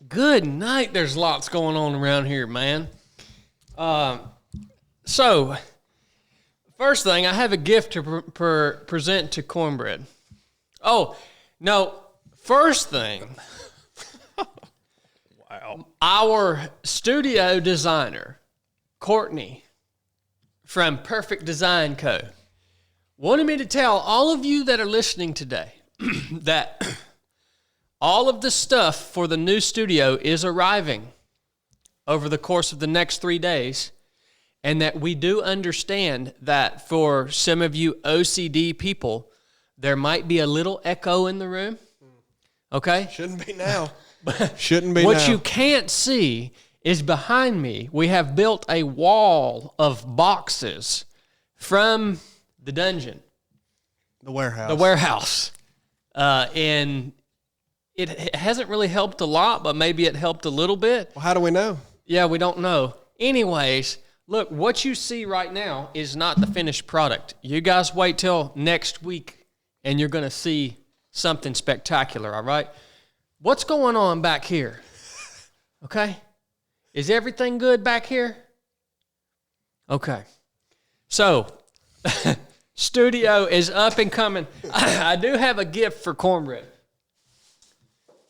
Good night. There's lots going on around here, man. So, first thing, I have a gift to present to Cornbread. Oh, no. First thing, wow. Our studio designer, Courtney, from Perfect Design Co., wanted me to tell all of you that are listening today that all of the stuff for the new studio is arriving over the course of the next 3 days, and that we do understand that for some of you OCD people, there might be a little echo in the room. Okay? Shouldn't be now. Shouldn't be what now. you can't see is behind me, we have built a wall of boxes from the dungeon. The warehouse. The warehouse. And it hasn't really helped a lot, but maybe it helped a little bit. Well, how do we know? Yeah, we don't know. Anyways, look, what you see right now is not the finished product. You guys wait till next week, and you're going to see something spectacular, all right? What's going on back here? Okay? Is everything good back here? Okay. So, studio is up and coming. I do have a gift for Cornbread.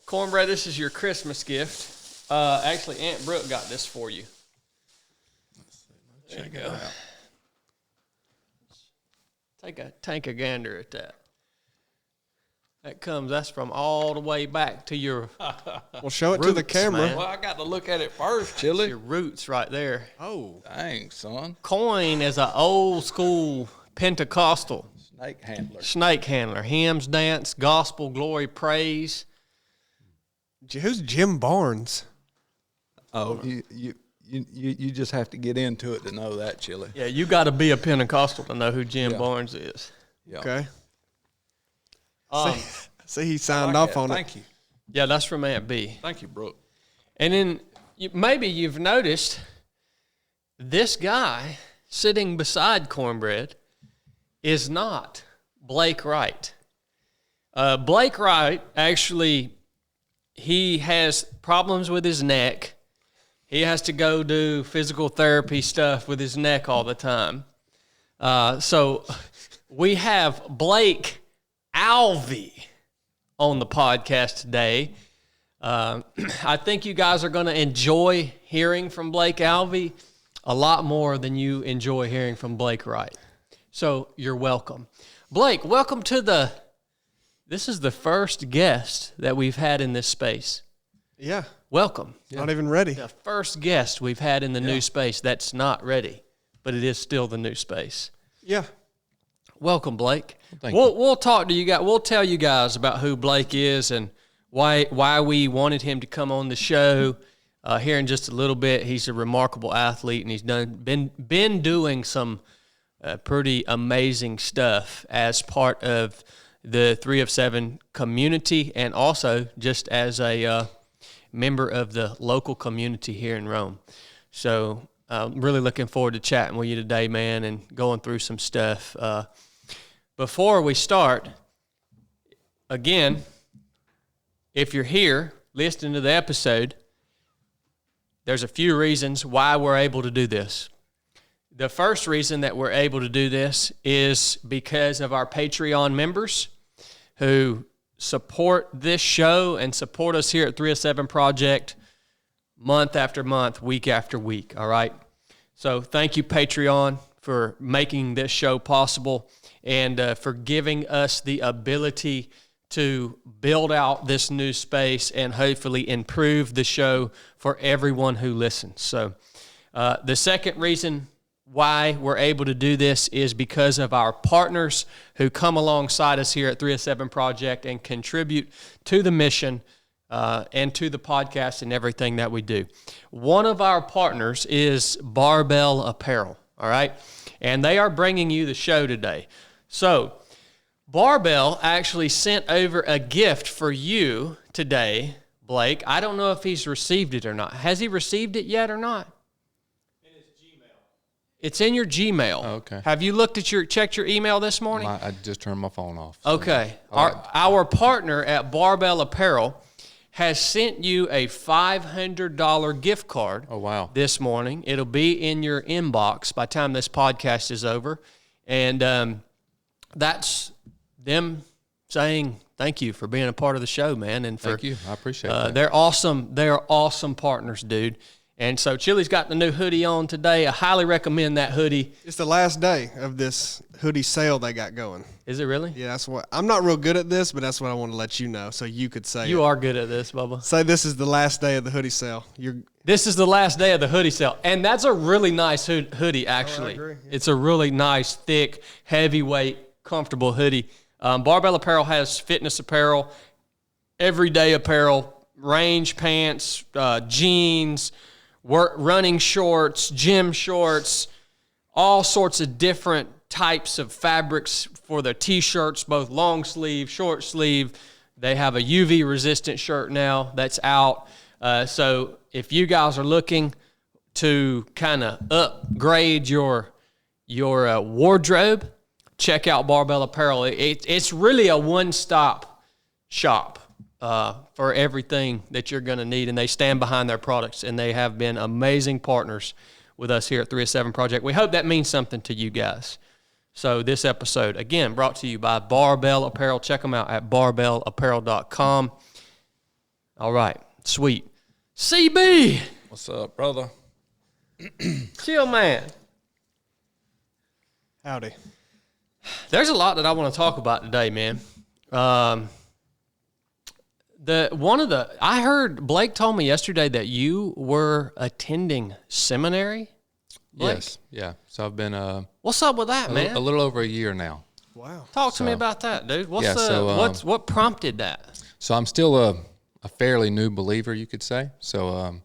Cornbread, this is your Christmas gift. Actually, Aunt Brooke got this for you. There you go. Take a gander at that. That's from all the way back to your Well, show it roots, to the camera. man. Well, I got to look at it first, Chili. Your roots right there. Oh. Dang, son. Coin is an old school Pentecostal Snake handler. hymns, dance, gospel, glory, praise. Who's Jim Barnes? Oh, you just have to get into it to know that, Chili. Yeah, you got to be a Pentecostal to know who Jim Barnes is. Yeah. Okay. Um, See, he signed off on it. Thank you. Yeah, that's from Aunt B. Thank you, Brooke. And then maybe you've noticed this guy sitting beside Cornbread is not Blake Wright. Blake Wright, actually, he has problems with his neck. He has to go do physical therapy stuff with his neck all the time. So we have Blake Alvey on the podcast today. I think you guys are going to enjoy hearing from Blake Alvey a lot more than you enjoy hearing from Blake Wright. So you're welcome. Blake, welcome to this is the first guest that we've had in this space. Yeah. Welcome. Not even ready. The first guest we've had in the new space that's not ready, but it is still the new space. Yeah. Welcome, Blake. We'll talk to you guys. We'll tell you guys about who Blake is and why we wanted him to come on the show here in just a little bit. He's a remarkable athlete, and he's been doing some pretty amazing stuff as part of the 3 of 7 community, and also just as a member of the local community here in Rome. So I'm really looking forward to chatting with you today, man, and going through some stuff. Before we start, again, if you're here listening to the episode, there's a few reasons why we're able to do this. The first reason that we're able to do this is because of our Patreon members who support this show and support us here at 3 of 7 Project month after month, week after week, all right? So thank you, Patreon, for making this show possible and for giving us the ability to build out this new space and hopefully improve the show for everyone who listens. So the second reason why we're able to do this is because of our partners who come alongside us here at 3 of 7 Project and contribute to the mission and to the podcast and everything that we do. One of our partners is Barbell Apparel, all right? And they are bringing you the show today. So Barbell actually sent over a gift for you today, Blake. I don't know if he's received it or not. Has he received it yet or not? It's in your Gmail. Oh, okay. Have you checked your email this morning? I just turned my phone off. So. Okay. Our partner at Barbell Apparel has sent you a $500 gift card. Oh, wow. This morning. It'll be in your inbox by the time this podcast is over. And that's them saying thank you for being a part of the show, man. And for, Thank you. I appreciate that. They're awesome. They're awesome partners, dude. And so Chili's got the new hoodie on today. I highly recommend that hoodie. It's the last day of this hoodie sale they got going. Is it really? Yeah, that's what I'm not real good at this, but that's what I want to let you know, so you could say You it. are good at this, Bubba. Say this is the last day of the hoodie sale. This is the last day of the hoodie sale. And that's a really nice hoodie, actually. agree. Yeah. It's a really nice, thick, heavyweight, comfortable hoodie. Barbell Apparel has fitness apparel, everyday apparel, range pants, jeans, running shorts, gym shorts, all sorts of different types of fabrics for their T-shirts, both long sleeve, short sleeve. They have a UV resistant shirt now that's out. So if you guys are looking to kind of upgrade your wardrobe, check out Barbell Apparel. It's really a one-stop shop for everything that you're going to need, and they stand behind their products, and they have been amazing partners with us here at 307 Project. We hope that means something to you guys. So this episode, again, brought to you by Barbell Apparel. Check them out at barbellapparel.com. All right, sweet. CB! What's up, brother? Chill, man. Howdy. There's a lot that I want to talk about today, man. I heard Blake told me yesterday that you were attending seminary. Blake? Yes, yeah. So I've been What's up with that, man? a little over a year now. Wow. Talk to me about that, dude. What prompted that? So I'm still a fairly new believer, you could say. So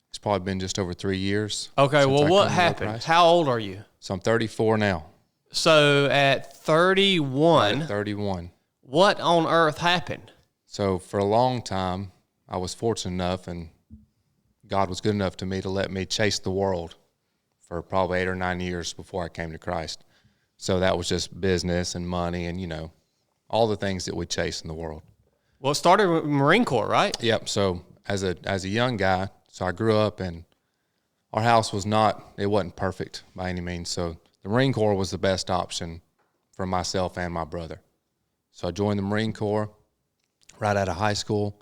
it's probably been just over 3 years. Okay, since well, I what come to know happened? Christ. How old are you? So I'm 34 now. So at 31, 31. what on earth happened? So for a long time, I was fortunate enough, and God was good enough to me to let me chase the world for probably 8 or 9 years before I came to Christ. So that was just business and money and, all the things that we chase in the world. Well, it started with Marine Corps, right? Yep. So as a young guy, so I grew up, and our house it wasn't perfect by any means. So the Marine Corps was the best option for myself and my brother. So I joined the Marine Corps right out of high school.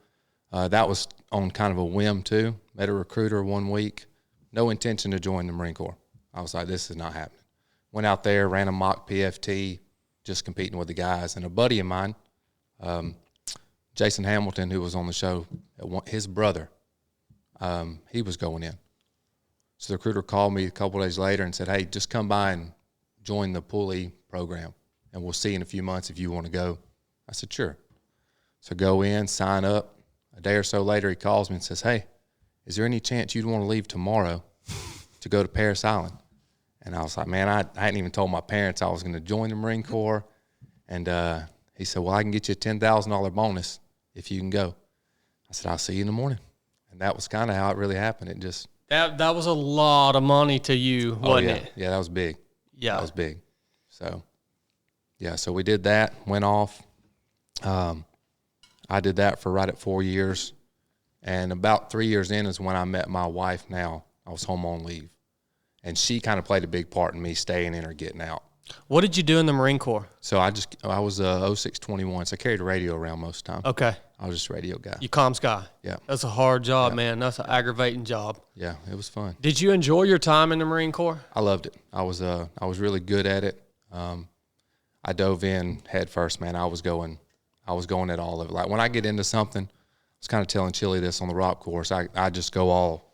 That was on kind of a whim too. Met a recruiter one week. No intention to join the Marine Corps. I was like, this is not happening. Went out there, ran a mock PFT, just competing with the guys. And a buddy of mine, Jason Hamilton, who was on the show, his brother, he was going in. So the recruiter called me a couple of days later and said, hey, just come by and join the pulley program, and we'll see in a few months if you want to go. I said, sure. So go in, sign up. A day or so later, he calls me and says, hey, is there any chance you'd want to leave tomorrow to go to Paris Island? And I was like, man, I hadn't even told my parents I was going to join the Marine Corps. And he said, well, I can get you a $10,000 bonus if you can go. I said, I'll see you in the morning. And that was kind of how it really happened. It just... That was a lot of money to you, wasn't it? Yeah, that was big. Yeah. That was big. So, yeah, so we did that, went off. I did that for right at 4 years. And about 3 years in is when I met my wife now. I was home on leave. And she kind of played a big part in me staying in or getting out. What did you do in the Marine Corps? So I was 0621, so I carried a radio around most of the time. Okay. I was just a radio guy. You comms guy. Yeah. That's a hard job, Yeah. man. That's an aggravating job. Yeah, it was fun. Did you enjoy your time in the Marine Corps? I loved it. I was really good at it. I dove in head first, man. I was going at all of it. Like when I get into something, I was kind of telling Chili this on the rock course. I just go all,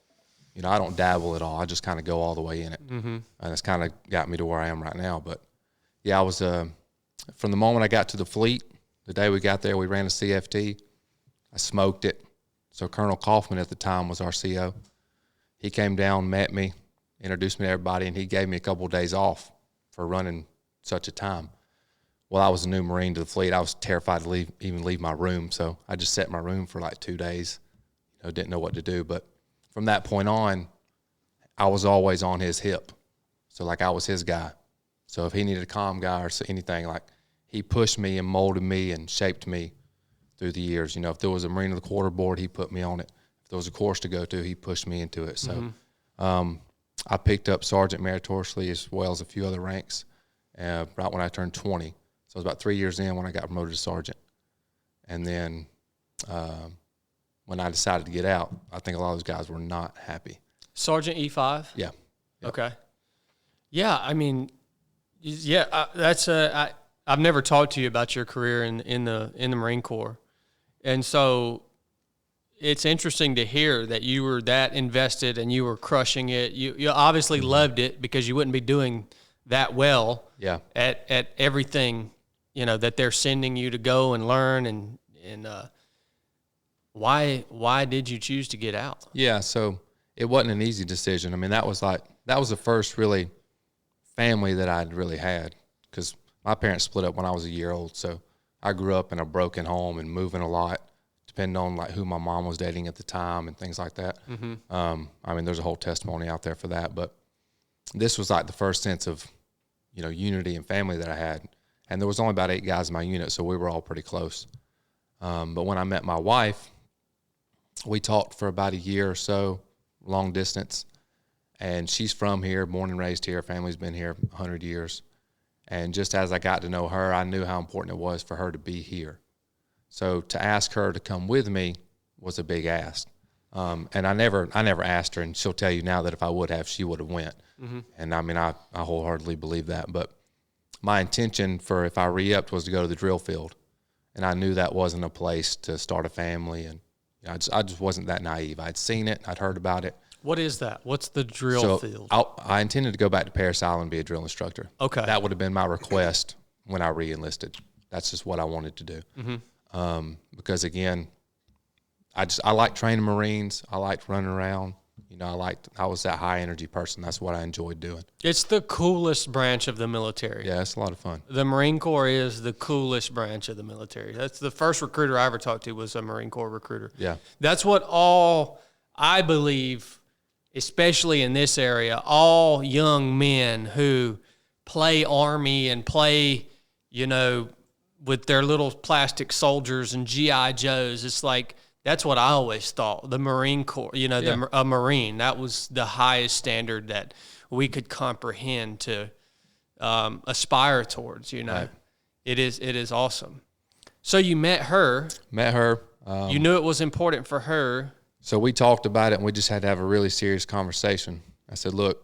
I don't dabble at all. I just kind of go all the way in it. Mm-hmm. And it's kind of got me to where I am right now. But yeah, I was, from the moment I got to the fleet, the day we got there, we ran a CFT. I smoked it. So Colonel Kaufman at the time was our CO. He came down, met me, introduced me to everybody, and he gave me a couple of days off for running such a time. Well, I was a new Marine to the fleet. I was terrified to even leave my room, so I just sat in my room for like 2 days. Didn't know what to do. But from that point on, I was always on his hip. So like I was his guy. So if he needed a comm guy or anything, like he pushed me and molded me and shaped me through the years. You know, if there was a Marine of the Quarter board, he put me on it. If there was a course to go to, he pushed me into it. So I picked up sergeant meritoriously as well as a few other ranks right when I turned 20. So it was about 3 years in when I got promoted to sergeant. And then when I decided to get out, I think a lot of those guys were not happy. Sergeant E5? Yeah. Yep. Okay. Yeah, I mean, yeah, I've never talked to you about your career in the Marine Corps. And so it's interesting to hear that you were that invested and you were crushing it. You obviously loved it because you wouldn't be doing that well at everything, you know, that they're sending you to go and learn. And why did you choose to get out? Yeah, so it wasn't an easy decision. I mean, that was the first really family that I'd really had, because my parents split up when I was a year old. So I grew up in a broken home and moving a lot, depending on like who my mom was dating at the time and things like that. I mean, there's a whole testimony out there for that, but this was like the first sense of, you know, unity and family that I had. And there was only about 8 guys in my unit, so we were all pretty close. But when I met my wife, we talked for about a year or so, long distance. And she's from here, born and raised here. Family's been here 100 years. And just as I got to know her, I knew how important it was for her to be here. So to ask her to come with me was a big ask. And I never asked her, and she'll tell you now that if I would have, she would have went. And I mean, I wholeheartedly believe that. But my intention for if I re-upped was to go to the drill field. And I knew that wasn't a place to start a family. And you know, I just wasn't that naive. I'd seen it. I'd heard about it. What is that? What's the drill field? I intended to go back to Parris Island and be a drill instructor. Okay. That would have been my request when I re-enlisted. That's just what I wanted to do. Because again, I liked training Marines. I liked running around. You know, I was that high energy person. That's what I enjoyed doing. It's the coolest branch of the military. Yeah, it's a lot of fun. The Marine Corps is the coolest branch of the military. That's the first recruiter I ever talked to was a Marine Corps recruiter. Yeah. That's what I believe, especially in this area, all young men who play Army and play, you know, with their little plastic soldiers and G.I. Joes, it's like, that's what I always thought. The Marine Corps, you know, a Marine, that was the highest standard that we could comprehend to aspire towards, you know. Right. It is awesome. So you met her. You knew it was important for her. So we talked about it, and we just had to have a really serious conversation. I said, look,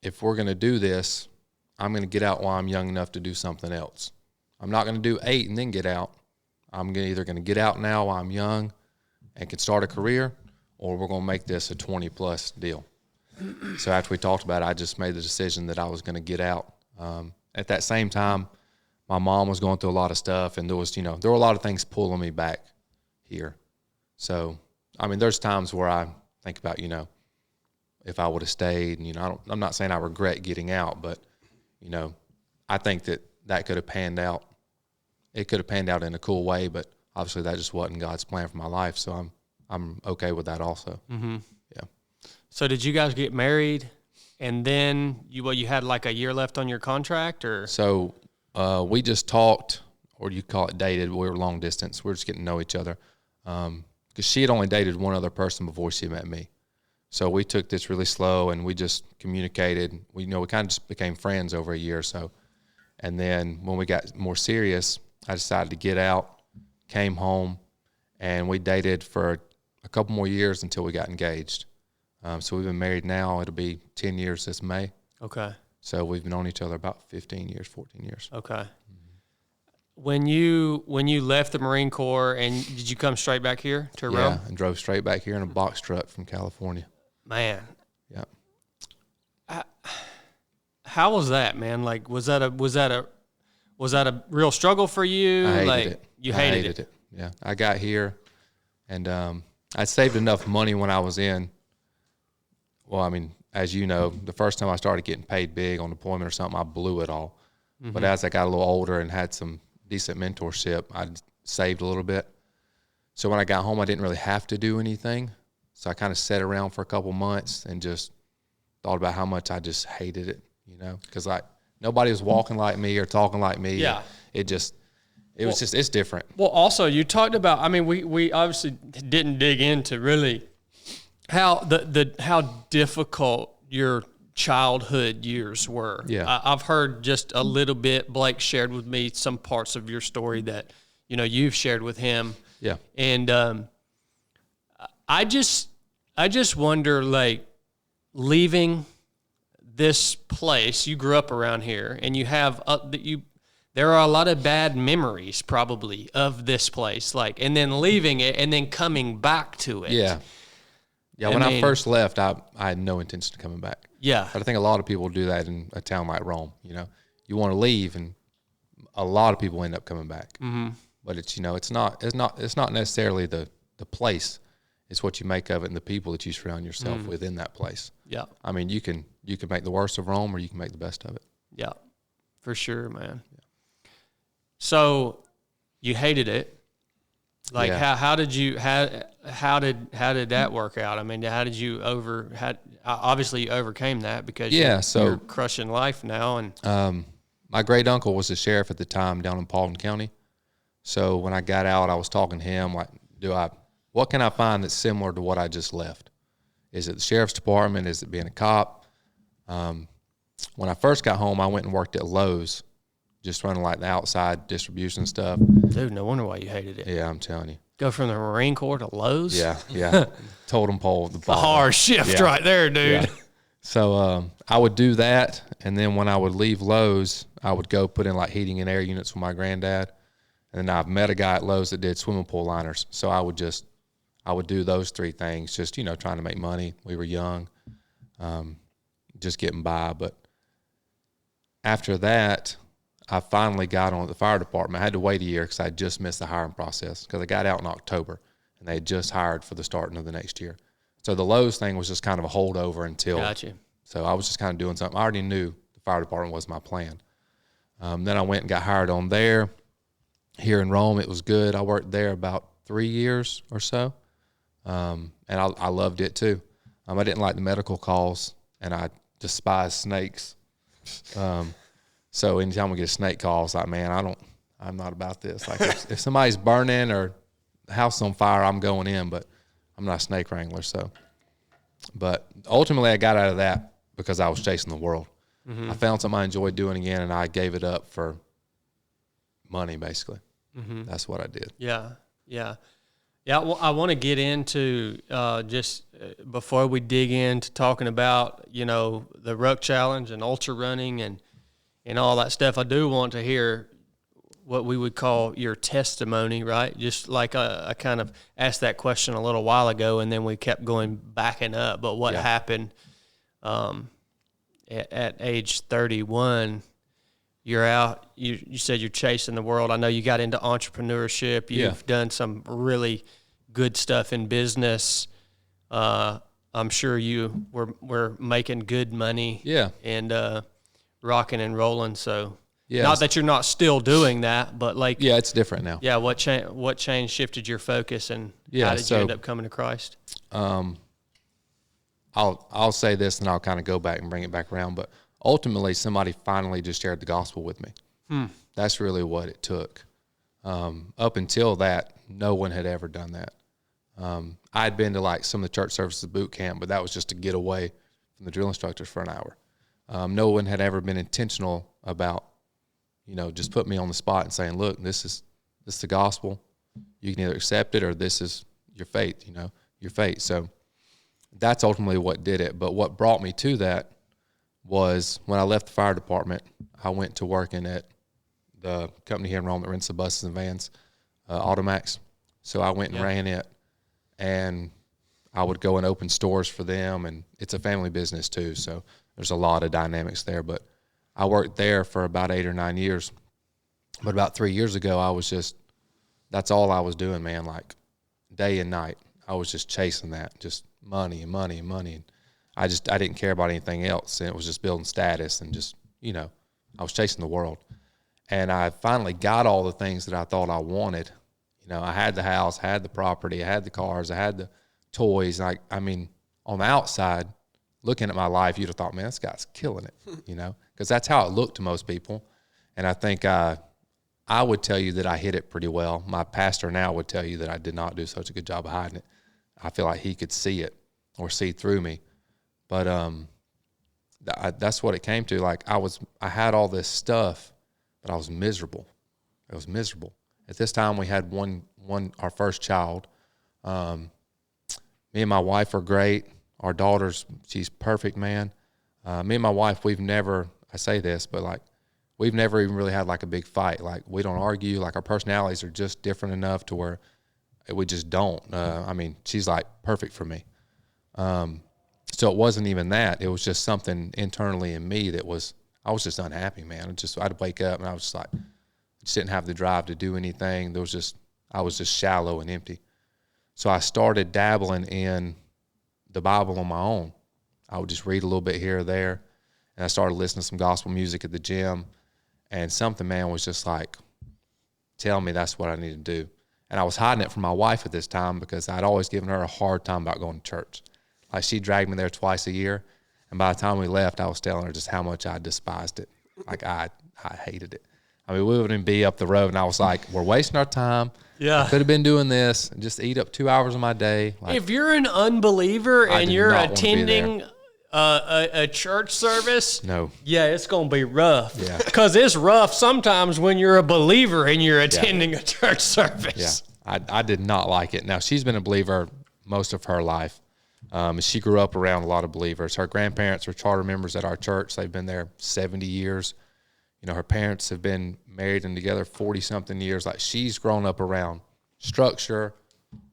if we're going to do this, I'm going to get out while I'm young enough to do something else. I'm not going to do 8 and then get out. I'm either going to get out now while I'm young and can start a career, or we're going to make this a 20-plus deal. So after we talked about it, I just made the decision that I was going to get out. At that same time, my mom was going through a lot of stuff, and there were a lot of things pulling me back here. So, I mean, there's times where I think about, you know, if I would have stayed, and, you know, I'm not saying I regret getting out, but, you know, I think that could have panned out. It could have panned out in a cool way, but obviously that just wasn't God's plan for my life. So I'm okay with that also. Yeah. So did you guys get married, and then you had like a year left on your contract, or? So we just talked, or you call it dated. We were long distance. We were just getting to know each other. Because she had only dated one other person before she met me. So we took this really slow, and we just communicated. We kind of just became friends over a year or so. And then when we got more serious, I decided to get out, came home, and we dated for a couple more years until we got engaged. So we've been married now. It'll be 10 years this May. Okay. So we've been on each other about 15 years, 14 years. Okay. When you left the Marine Corps, and did you come straight back here to Rome? Yeah, and drove straight back here in a box truck from California. Man. Yeah. How was that, man? Like, was that a real struggle for you? I hated like, it. You hated it. Yeah. I got here, and I saved enough money when I was in. Well, I mean, as you know, the first time I started getting paid big on deployment or something, I blew it all. But as I got a little older and had some decent mentorship, I saved a little bit. So when I got home, I didn't really have to do anything. So I kind of sat around for a couple months and just thought about how much I just hated it, you know, because like nobody was walking like me or talking like me. Yeah. It it's different. Well, also you talked about, I mean, we obviously didn't dig into really how how difficult your childhood years were. Yeah. I've heard just a little bit. Blake shared with me some parts of your story that, you've shared with him. Yeah. And I just wonder, like, leaving this place, you grew up around here, and you have there are a lot of bad memories probably of this place, like, and then leaving it and then coming back to it. Yeah. Yeah. When I first left, I had no intention of coming back. Yeah. But I think a lot of people do that in a town like Rome. You want to leave, and a lot of people end up coming back. Mm-hmm. But it's it's not necessarily the place. It's what you make of it and the people that you surround yourself within that place. Yeah. I mean, you can make the worst of Rome, or you can make the best of it. Yeah, for sure, man. Yeah. So you hated it. Like, how did that work out? I mean, how did you obviously you overcame that because you're crushing life now. And my great uncle was the sheriff at the time down in Paulding County. So when I got out, I was talking to him like, what can I find that's similar to what I just left? Is it the sheriff's department? Is it being a cop? When I first got home, I went and worked at Lowe's, just running like the outside distribution stuff. Dude, no wonder why you hated it. Yeah, I'm telling you. Go from the Marine Corps to Lowe's? Yeah. Totem pole. The hard shift right there, dude. Yeah. So I would do that, and then when I would leave Lowe's, I would go put in like heating and air units with my granddad. And then I've met a guy at Lowe's that did swimming pool liners. So I would do those three things, just, trying to make money. We were young, just getting by. But after that, I finally got on at the fire department. I had to wait a year because I just missed the hiring process because I got out in October, and they had just hired for the starting of the next year. So the Lowe's thing was just kind of a holdover until. Gotcha. So I was just kind of doing something. I already knew the fire department was my plan. Then I went and got hired on there. Here in Rome, it was good. I worked there about 3 years or so, and I loved it too. I didn't like the medical calls, and I despise snakes. So anytime we get a snake call, it's like, man, I'm not about this. Like if somebody's burning or the house on fire, I'm going in, but I'm not a snake wrangler. So, but ultimately I got out of that because I was chasing the world. Mm-hmm. I found something I enjoyed doing again, and I gave it up for money, basically. Mm-hmm. That's what I did. Yeah. Well, I want to get into before we dig into talking about the Ruck Challenge and ultra running and all that stuff. I do want to hear what we would call your testimony, right? Just like I kind of asked that question a little while ago, and then we kept backing up. But what happened at age 31? You're out. You said you're chasing the world. I know you got into entrepreneurship. You've done some really good stuff in business. I'm sure you were making good money. Yeah. And rocking and rolling. So not that you're not still doing that, but like it's different now. Yeah. What change shifted your focus, and how did you end up coming to Christ? I'll say this, and I'll kind of go back and bring it back around, but. Ultimately, somebody finally just shared the gospel with me. That's really what it took. Up until that, no one had ever done that. I'd been to like some of the church services boot camp, but that was just to get away from the drill instructors for an hour. No one had ever been intentional about, just put me on the spot and saying, look, this is the gospel. You can either accept it or this is your fate, your fate. So that's ultimately what did it. But what brought me to that was when I left the fire department, I went to working at the company here in Rome that rents the buses and vans, Automax. So I went and ran it, and I would go and open stores for them, and it's a family business too, so there's a lot of dynamics there. But I worked there for about 8 or 9 years. But about 3 years ago, that's all I was doing, man, like day and night. I was just chasing that, just money and money and money. I didn't care about anything else, and it was just building status and just, I was chasing the world. And I finally got all the things that I thought I wanted. I had the house, I had the property, I had the cars, I had the toys. I mean, on the outside, looking at my life, you'd have thought, man, this guy's killing it, because that's how it looked to most people. And I think I would tell you that I hid it pretty well. My pastor now would tell you that I did not do such a good job of hiding it. I feel like he could see it or see through me. But that's what it came to. Like I had all this stuff, but I was miserable. It was miserable. At this time, we had our first child. Me and my wife are great. Our daughter's, she's perfect, man. Me and my wife, we've never, I say this, but like, we've never even really had like a big fight. Like, we don't argue. Like, our personalities are just different enough to where we just don't. I mean, she's like perfect for me. So it wasn't even that. It was just something internally in me that I was just unhappy, man. I'd wake up and I was just like, just didn't have the drive to do anything. I was just shallow and empty. So I started dabbling in the Bible on my own. I would just read a little bit here or there. And I started listening to some gospel music at the gym. And something, man, was just like, tell me that's what I need to do. And I was hiding it from my wife at this time because I'd always given her a hard time about going to church. Like, she dragged me there twice a year. And by the time we left, I was telling her just how much I despised it. Like, I hated it. I mean, we wouldn't be up the road, and I was like, we're wasting our time. Yeah. I could have been doing this and just eat up 2 hours of my day. Like, if you're an unbeliever and you're not wanna be attending a church service, no. Yeah, it's going to be rough. Yeah. Because it's rough sometimes when you're a believer and you're attending a church service. Yeah, I did not like it. Now, she's been a believer most of her life. She grew up around a lot of believers. Her grandparents were charter members at our church. They've been there 70 years. You know, her parents have been married and together 40-something years. Like, she's grown up around structure,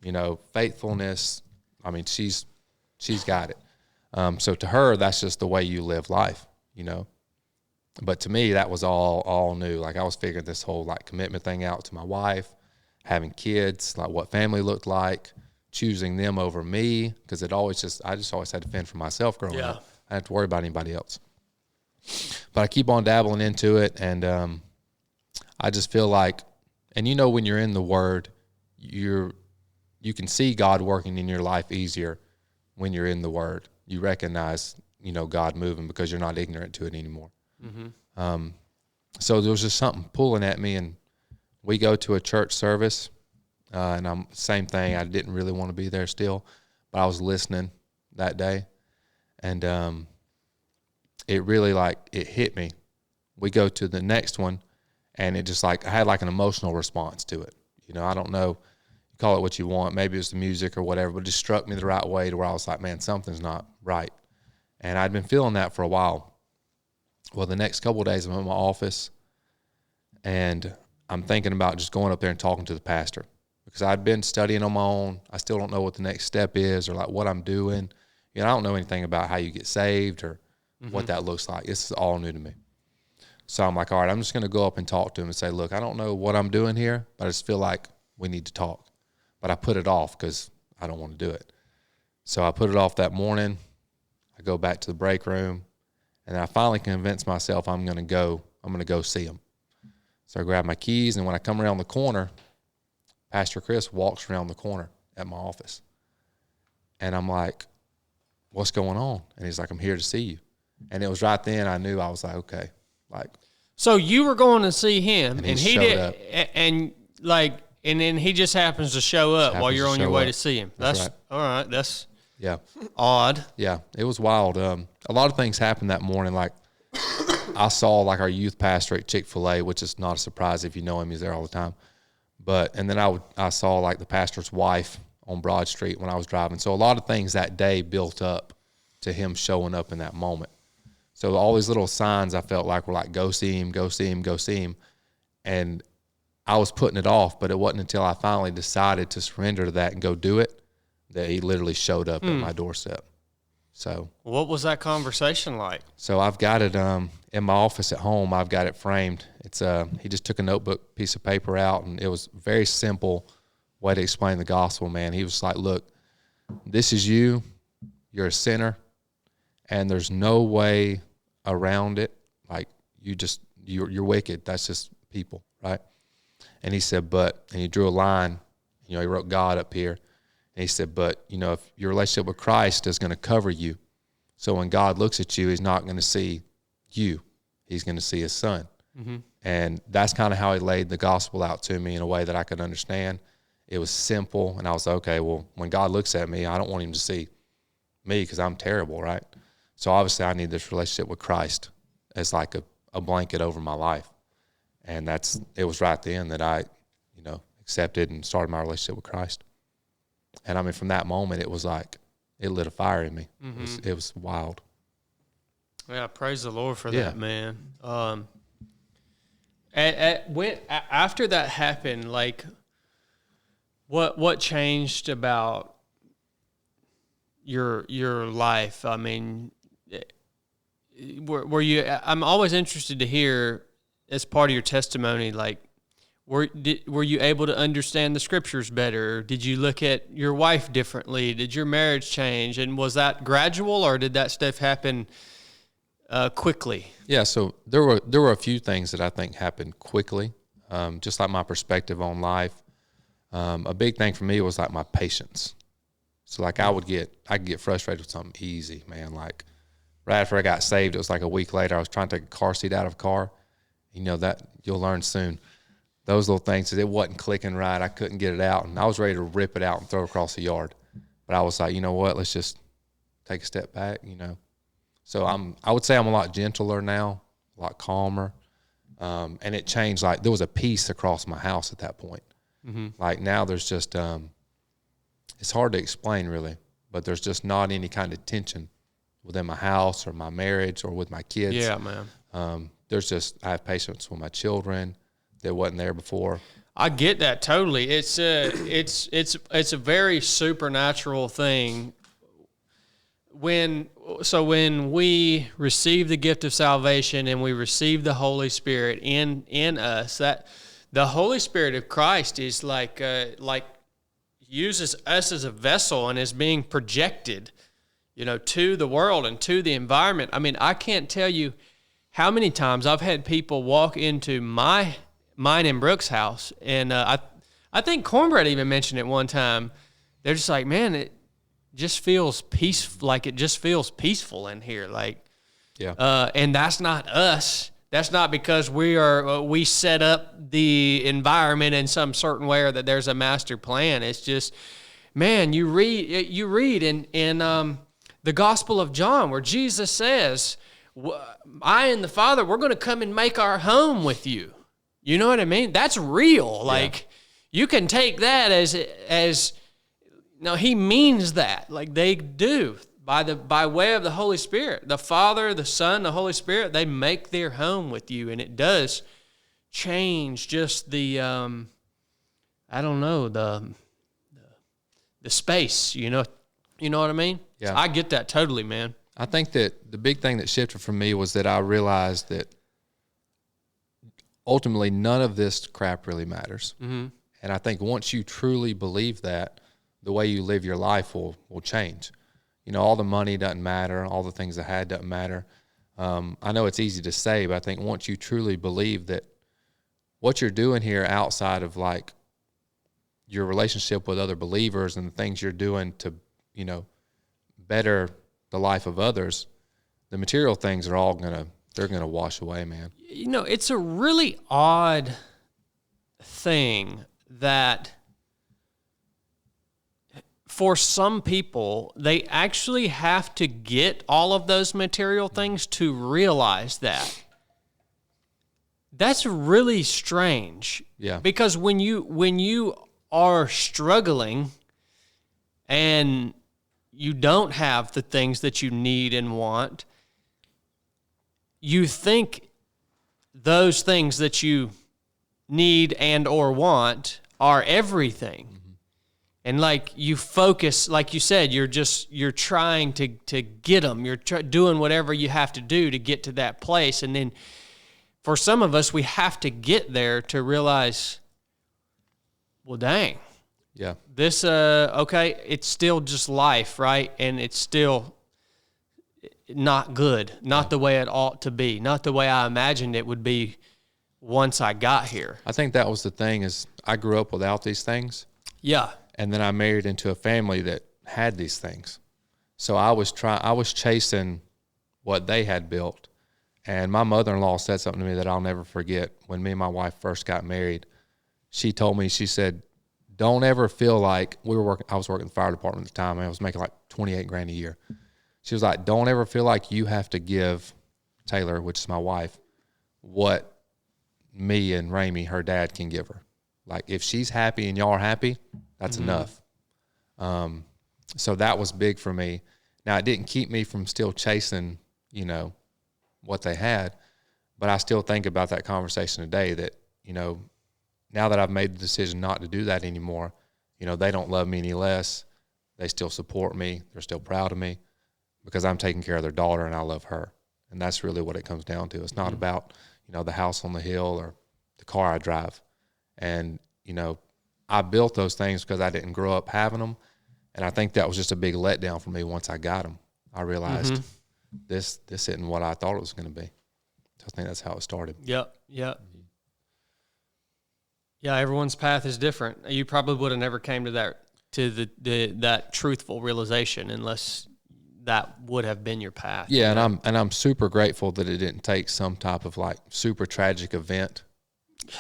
you know, faithfulness. I mean, she's got it. So to her, that's just the way you live life, you know. But to me, that was all new. Like, I was figuring this whole, like, commitment thing out to my wife, having kids, like what family looked like, choosing them over me, because I just always had to fend for myself growing up. I didn't have to worry about anybody else. But I keep on dabbling into it, and I just feel like, and you know, when you're in the Word, you can see God working in your life easier when you're in the Word. You recognize, you know, God moving because you're not ignorant to it anymore. Mm-hmm. So there was just something pulling at me, and we go to a church service, and same thing. I didn't really want to be there still, but I was listening that day, and it really, like, it hit me. We go to the next one, and it just, like, I had like an emotional response to it. You know, I don't know, you call it what you want. Maybe it was the music or whatever, but it just struck me the right way to where I was like, man, something's not right. And I'd been feeling that for a while. Well, the next couple of days, I'm in my office, and I'm thinking about just going up there and talking to the pastor, because I'd been studying on my own. I still don't know what the next step is or like what I'm doing. You know, I don't know anything about how you get saved or what that looks like. This is all new to me. So I'm like, all right, I'm just going to go up and talk to him and say, look, I don't know what I'm doing here, but I just feel like we need to talk. But I put it off because I don't want to do it. So I put it off that morning. I go back to the break room, and then I finally convince myself I'm going to go see him. So I grab my keys, and when I come around the corner, Pastor Chris walks around the corner at my office. And I'm like, what's going on? And he's like, I'm here to see you. And it was right then I knew. I was like, okay. Like, so you were going to see him, and he showed up. and then he just happens to show up while you're on your way to see him. That's right. All right. That's odd. Yeah, it was wild. A lot of things happened that morning. Like, I saw like our youth pastor at Chick-fil-A, which is not a surprise if you know him. He's there all the time. And then I saw like the pastor's wife on Broad Street when I was driving. So a lot of things that day built up to him showing up in that moment. So all these little signs I felt like were like, go see him, go see him, go see him. And I was putting it off, but it wasn't until I finally decided to surrender to that and go do it that he literally showed up at my doorstep. So what was that conversation like? So I've got it in my office at home. I've got it framed. It's he just took a notebook, piece of paper out, and it was a very simple way to explain the gospel, man. He was like, look, this is you. You're a sinner, and there's no way around it. Like, you're wicked. That's just people, right? And he said, and he drew a line. You know, he wrote God up here. And he said, but, you know, if your relationship with Christ is going to cover you, so when God looks at you, he's not going to see you. He's going to see his son. Mm-hmm. And that's kind of how he laid the gospel out to me in a way that I could understand. It was simple, and I was like, okay, well, when God looks at me, I don't want him to see me because I'm terrible, right? So obviously I need this relationship with Christ as like a blanket over my life. And it was right then that I, accepted and started my relationship with Christ. And I mean, from that moment, it was like, it lit a fire in me. Mm-hmm. It was wild. Yeah, praise the Lord for that, man. After that happened, like, what changed about your life? I mean, were you? I'm always interested to hear, as part of your testimony, like, were you able to understand the scriptures better? Did you look at your wife differently? Did your marriage change? And was that gradual, or did that stuff happen quickly? Yeah, so there were a few things that I think happened quickly, just like my perspective on life. A big thing for me was like my patience. So like I could get frustrated with something easy, man. Like right after I got saved, it was like a week later, I was trying to take a car seat out of a car. That you'll learn soon. Those little things, it wasn't clicking right. I couldn't get it out, and I was ready to rip it out and throw it across the yard. But I was like, you know what? Let's just take a step back, So I would say I'm a lot gentler now, a lot calmer. And it changed. Like there was a peace across my house at that point. Mm-hmm. Like now there's just, it's hard to explain really, but there's just not any kind of tension within my house or my marriage or with my kids. Yeah, man. I have patience with my children that wasn't there before. I get that totally. It's a very supernatural thing. When we receive the gift of salvation and we receive the Holy Spirit in us, that the Holy Spirit of Christ is like uses us as a vessel and is being projected, to the world and to the environment. I mean, I can't tell you how many times I've had people walk into mine and Brooke's house, and I think Cornbread even mentioned it one time. They're just like, man, it just feels peaceful. Like it just feels peaceful in here. Like, yeah. And that's not us. That's not because we set up the environment in some certain way or that there's a master plan. It's just, man, you read in the Gospel of John where Jesus says, I and the Father, we're going to come and make our home with you. You know what I mean? That's real. Like, you can take that as no, he means that. Like they do by way of the Holy Spirit. The Father, the Son, the Holy Spirit, they make their home with you, and it does change just the the space. You know what I mean? Yeah, so I get that totally, man. I think that the big thing that shifted for me was that I realized that ultimately none of this crap really matters. Mm-hmm. And I think once you truly believe that, the way you live your life will change. All the money doesn't matter. All the things I had doesn't matter. I know it's easy to say, but I think once you truly believe that what you're doing here outside of like your relationship with other believers and the things you're doing to, better the life of others, the material things are all they're gonna wash away, man. It's a really odd thing that for some people, they actually have to get all of those material things to realize that. That's really strange. Yeah. Because when you are struggling and you don't have the things that you need and want, you think those things that you need and or want are everything. Mm-hmm. And like you focus, like you said, you're trying to get them. You're doing whatever you have to do to get to that place. And then for some of us, we have to get there to realize, well, dang. Yeah. This, okay, it's still just life, right? And it's still not good, not the way it ought to be, not the way I imagined it would be once I got here. I think that was the thing is I grew up without these things. Yeah. And then I married into a family that had these things. So I was chasing what they had built. And my mother-in-law said something to me that I'll never forget. When me and my wife first got married, she told me, she said, don't ever feel like I was working in the fire department at the time, and I was making like 28 grand a year. She was like, don't ever feel like you have to give Taylor, which is my wife, what me and Ramey, her dad, can give her. Like, if she's happy and y'all are happy, that's enough. So that was big for me. Now, it didn't keep me from still chasing, you know, what they had, but I still think about that conversation today that, you know, now that I've made the decision not to do that anymore, you know, they don't love me any less. They still support me. They're still proud of me because I'm taking care of their daughter and I love her. And that's really what it comes down to. It's not about, you know, the house on the hill or the car I drive. And, you know, I built those things because I didn't grow up having them. And I think that was just a big letdown for me once I got them. I realized this isn't what I thought it was going to be. So I think that's how it started. Yep. Yeah, everyone's path is different. You probably would have never came to that truthful realization unless that would have been your path. Yeah, and I'm super grateful that it didn't take some type of like super tragic event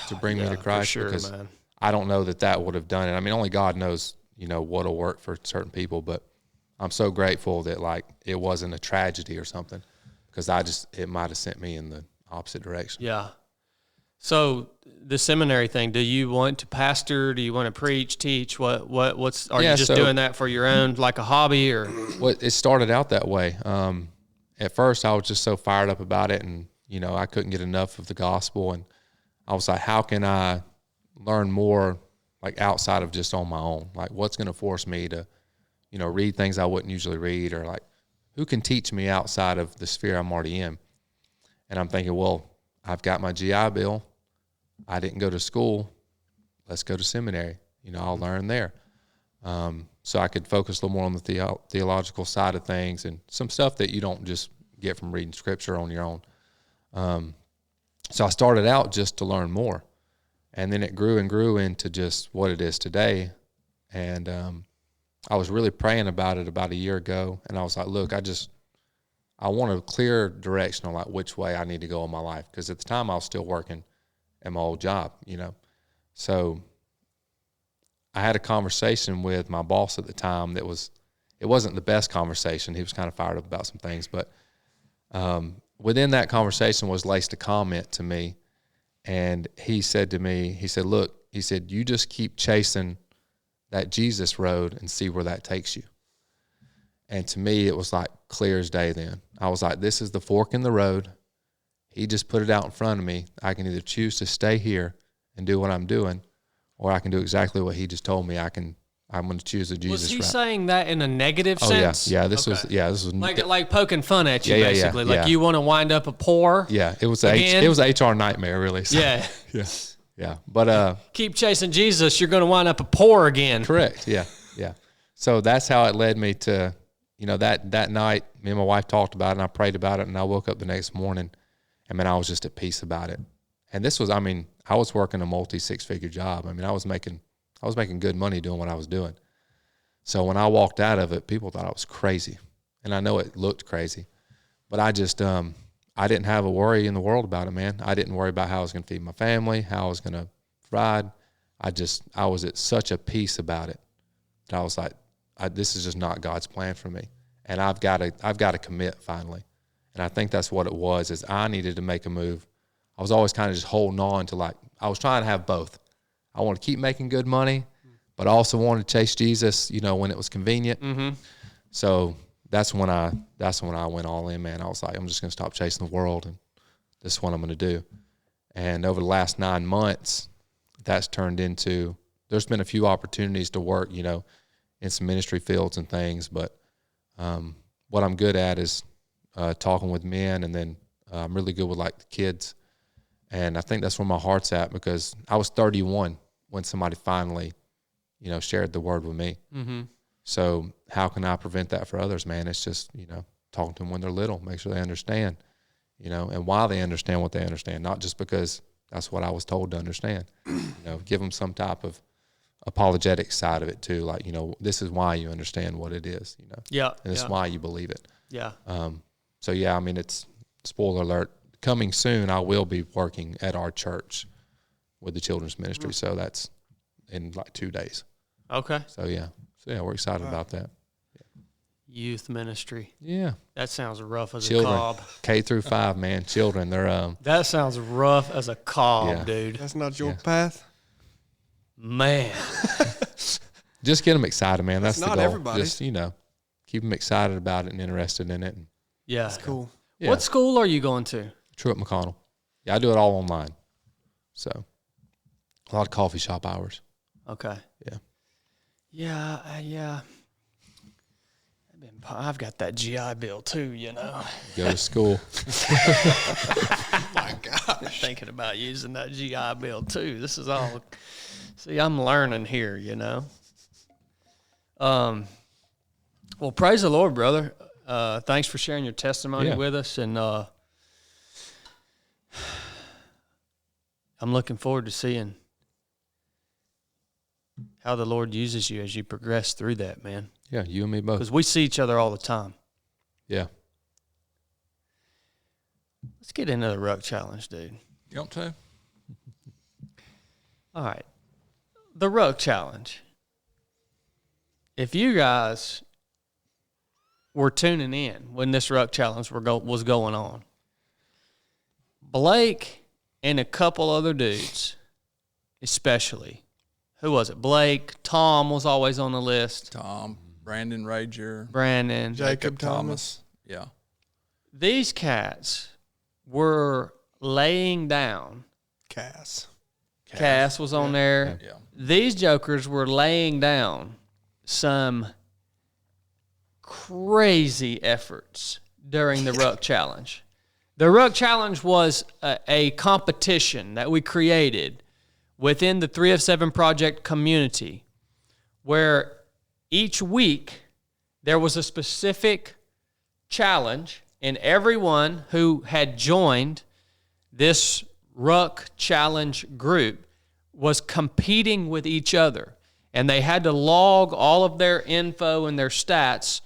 to bring me to Christ, for sure, because man. I don't know that would have done it. I mean, only God knows, you know, what'll work for certain people, but I'm so grateful that like it wasn't a tragedy or something, because it might have sent me in the opposite direction. Yeah. So the seminary thing, do you want to pastor? Do you want to preach, teach? Are you just doing that for your own, like a hobby, or? Well, it started out that way. At first I was just so fired up about it, and, you know, I couldn't get enough of the gospel, and I was like, how can I learn more, like outside of just on my own? Like, what's going to force me to, you know, read things I wouldn't usually read, or like, who can teach me outside of the sphere I'm already in? And I'm thinking, well, I've got my GI Bill. I didn't go to school. Let's go to seminary. You know, I'll learn there. So I could focus a little more on the theological side of things and some stuff that you don't just get from reading scripture on your own. So I started out just to learn more. And then it grew and grew into just what it is today. And I was really praying about it about a year ago. And I was like, look, I want a clear direction on like which way I need to go in my life. Because at the time I was still working at my old job, you know. So I had a conversation with my boss at the time it wasn't the best conversation. He was kind of fired up about some things. But within that conversation was laced a comment to me. And he said to me, look, you just keep chasing that Jesus road and see where that takes you. And to me, it was like clear as day then. I was like, this is the fork in the road. He just put it out in front of me. I can either choose to stay here and do what I'm doing, or I can do exactly what he just told me. I'm going to choose the Jesus route. Was he saying that in a negative sense? Yeah. This was like poking fun at you, basically. Yeah. Like you want to wind up a poor. Yeah, it was an HR nightmare, really. So, yeah. Yeah. But keep chasing Jesus, you're going to wind up a poor again. Correct. Yeah. So that's how it led me to, you know, that night. Me and my wife talked about it, and I prayed about it, and I woke up the next morning, and man, I was just at peace about it. And this was, I mean, I was working a multi-six-figure job. I mean, I was making good money doing what I was doing. So when I walked out of it, people thought I was crazy. And I know it looked crazy. But I just, I didn't have a worry in the world about it, man. I didn't worry about how I was going to feed my family, how I was going to provide. I was at such a peace about it that I was like, this is just not God's plan for me. And I've got to commit finally. And I think that's what it was, is I needed to make a move. I was always kind of just holding on to, like, I was trying to have both. I want to keep making good money, but I also wanted to chase Jesus, you know, when it was convenient. Mm-hmm. So that's when I went all in, man. I was like, I'm just going to stop chasing the world, and this is what I'm going to do. And over the last 9 months, that's turned into, there's been a few opportunities to work, you know, in some ministry fields and things. But what I'm good at is talking with men, and then I'm really good with, like, the kids. And I think that's where my heart's at, because I was 31 when somebody finally, you know, shared the word with me. Mm-hmm. So how can I prevent that for others, man? It's just, you know, talking to them when they're little, make sure they understand, you know, and why they understand what they understand, not just because that's what I was told to understand. You know, give them some type of apologetic side of it too, like, you know, this is why you understand what it is, you know. Yeah. And this is why you believe it. Yeah. So yeah, I mean, it's, spoiler alert, coming soon, I will be working at our church with the children's ministry. So that's in like 2 days. Okay. So yeah, we're excited about that. Youth ministry. Yeah, That sounds rough as children, a cob. K-5, man, children. They're That sounds rough as a cob, Yeah. dude. That's not your path. Man. just get them excited, man. That's It's the not goal. everybody's. Just keep them excited about it and interested in it. And, Yeah. That's cool. yeah, What school are you going to? Truett McConnell. Yeah, I do it all online. So a lot of coffee shop hours. Okay. Yeah. Yeah. I've got that GI Bill too, you know. Go to school. My gosh. Thinking about using that GI Bill too. This is all. See, I'm learning here, you know. Well, praise the Lord, brother. Thanks for sharing your testimony with us, and I'm looking forward to seeing how the Lord uses you as you progress through that, man. Yeah, you and me both. Because we see each other all the time. Yeah. Let's get into the Ruck Challenge, dude. You want to? All right. The Ruck Challenge. If you guys were tuning in when this Ruck Challenge was going on, Blake and a couple other dudes, especially, who was it? Blake, Tom was always on the list. Tom, Brandon Rager, Brandon. Jacob Thomas. Yeah. These cats were laying down. Cass. Cass was on there. Yeah. These jokers were laying down some crazy efforts during the Ruck Challenge. The Ruck Challenge was a competition that we created within the 3 of 7 project community, where each week there was a specific challenge, and everyone who had joined this Ruck Challenge group was competing with each other, and they had to log all of their info and their stats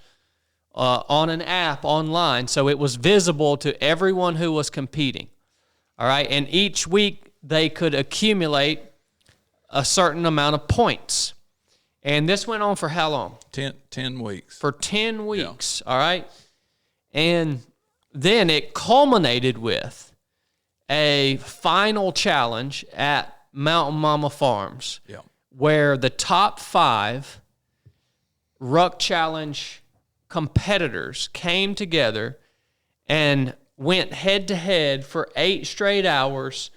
on an app online, so it was visible to everyone who was competing. All right, and each week they could accumulate a certain amount of points. And this went on for how long? 10 weeks. For 10 weeks, all right? And then it culminated with a final challenge at Mountain Mama Farms, Yeah. where the top 5 Ruck Challenge competitors came together and went head-to-head for 8 straight hours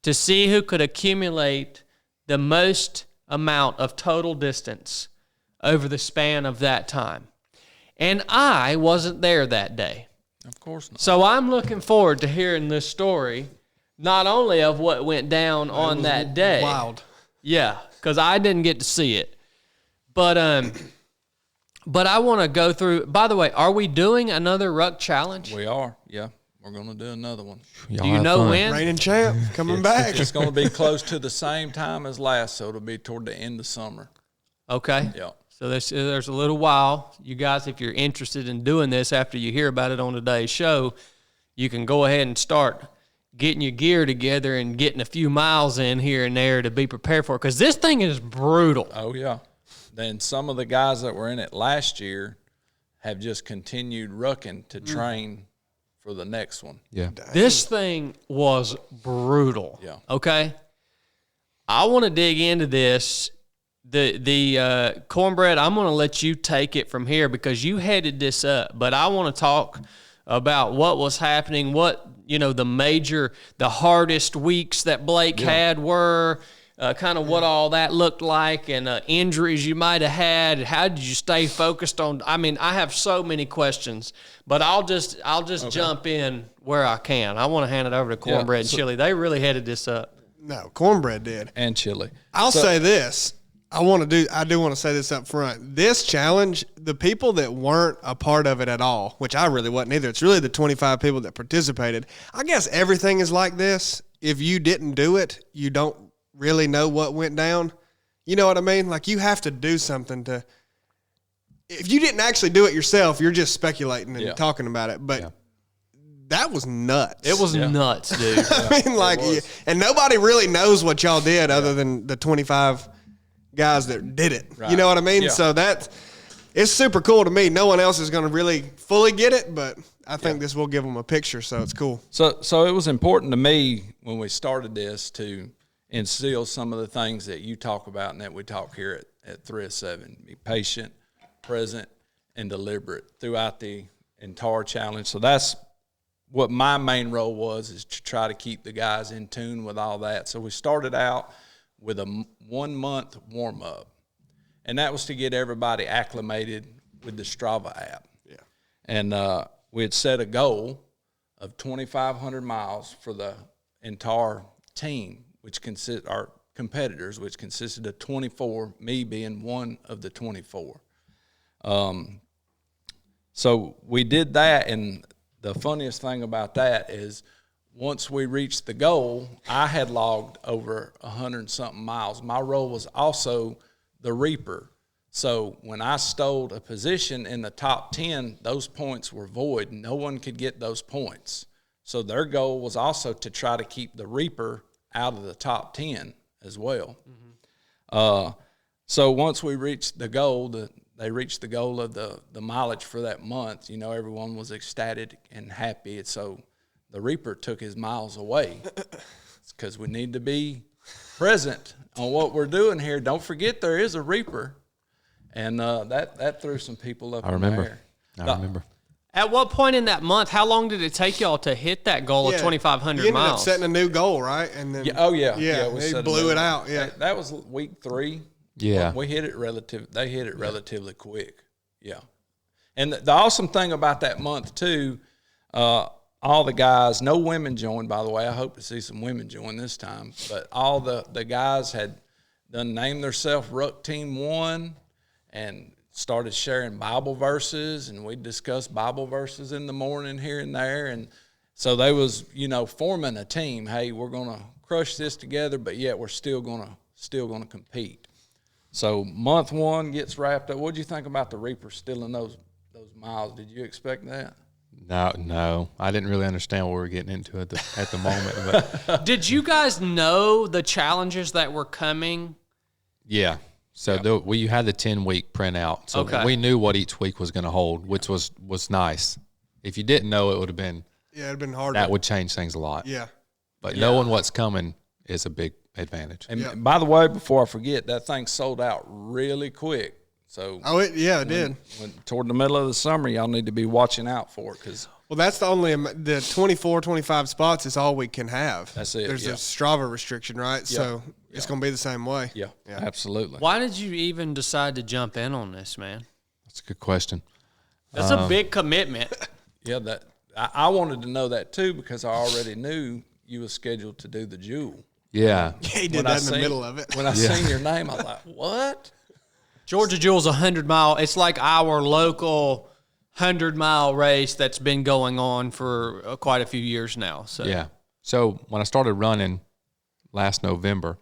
to see who could accumulate the most amount of total distance over the span of that time. And I wasn't there that day. Of course not. So I'm looking forward to hearing this story, not only of what went down on that day. Wild. Yeah, because I didn't get to see it. But I want to go through. By the way, are we doing another Ruck Challenge? We are. Yeah. We're going to do another one. Do you know when? Reigning champ coming back. It's going to be close to the same time as last, so it'll be toward the end of summer. Okay. Yeah. So there's a little while. You guys, if you're interested in doing this after you hear about it on today's show, you can go ahead and start getting your gear together and getting a few miles in here and there to be prepared for it. Because this thing is brutal. Oh, yeah. Then some of the guys that were in it last year have just continued rucking to train for the next one. Yeah. This thing was brutal. Yeah. Okay. I want to dig into this. The Cornbread, I'm going to let you take it from here because you headed this up. But I want to talk about what was happening, what, the hardest weeks that Blake had were, kind of what all that looked like, and injuries you might have had. How did you stay focused on? I mean, I have so many questions, but I'll just jump in where I can. I want to hand it over to Cornbread and Chili. They really headed this up. No, Cornbread did. And chili. I'll say this. I do want to say this up front. This challenge, the people that weren't a part of it at all, which I really wasn't either, it's really the 25 people that participated. I guess everything is like this. If you didn't do it, you don't really know what went down. You know what I mean? Like, you have to do something to – if you didn't actually do it yourself, you're just speculating and talking about it. But that was nuts. It was nuts, dude. I mean, like, and nobody really knows what y'all did other than the 25 guys that did it. Right. You know what I mean? Yeah. So it's super cool to me. No one else is going to really fully get it, but I think this will give them a picture, so it's cool. So it was important to me when we started this to instill some of the things that you talk about and that we talk here at 3 of 7. Be patient, present, and deliberate throughout the entire challenge. So that's what my main role was, is to try to keep the guys in tune with all that. So we started out with a 1-month warm-up, and that was to get everybody acclimated with the Strava app. Yeah. And we had set a goal of 2,500 miles for the entire team, which our competitors, which consisted of 24, me being one of the 24. So we did that, and the funniest thing about that is once we reached the goal, I had logged over 100-something miles. My role was also the reaper. So when I stole a position in the top 10, those points were void. No one could get those points. So their goal was also to try to keep the reaper out of the top 10 as well. Mm-hmm. So once we reached the goal, they reached the goal of the mileage for that month, everyone was ecstatic and happy. And so the reaper took his miles away. It's because we need to be present on what we're doing here. Don't forget there is a reaper. And that threw some people up in the air. I remember. At what point in that month, how long did it take y'all to hit that goal of 2,500 miles? You ended up setting a new goal, right? And then, we blew it out. Yeah, that was week 3. Yeah, we hit it They hit it relatively quick. Yeah, and the awesome thing about that month too, all the guys, no women joined, by the way. I hope to see some women join this time. But all the guys had done named themselves Ruck Team 1 and started sharing Bible verses, and we discussed Bible verses in the morning here and there. And so they was, forming a team. Hey, we're going to crush this together, but yet we're still going to compete. So month 1 gets wrapped up. What did you think about the reaper stealing those miles? Did you expect that? No, I didn't really understand what we were getting into at the moment. But did you guys know the challenges that were coming? Yeah. So we had the 10-week printout, so we knew what each week was going to hold, which was nice. If you didn't know, it would have been it'd been hard. That would change things a lot. Yeah, but knowing what's coming is a big advantage. And by the way, before I forget, that thing sold out really quick. So it did. When toward the middle of the summer, y'all need to be watching out for it because. Well, that's the 24, 25 spots is all we can have. That's it. There's a Strava restriction, right? Yeah. So it's going to be the same way. Yeah, absolutely. Why did you even decide to jump in on this, man? That's a good question. That's a big commitment. Yeah, I wanted to know that too because I already knew you were scheduled to do the Jewel. Yeah. He did that in the middle of it. When I seen your name, I was like, what? Georgia Jewel's 100-mile. It's like our local 100-mile race that's been going on for quite a few years now. So yeah. So when I started running last November,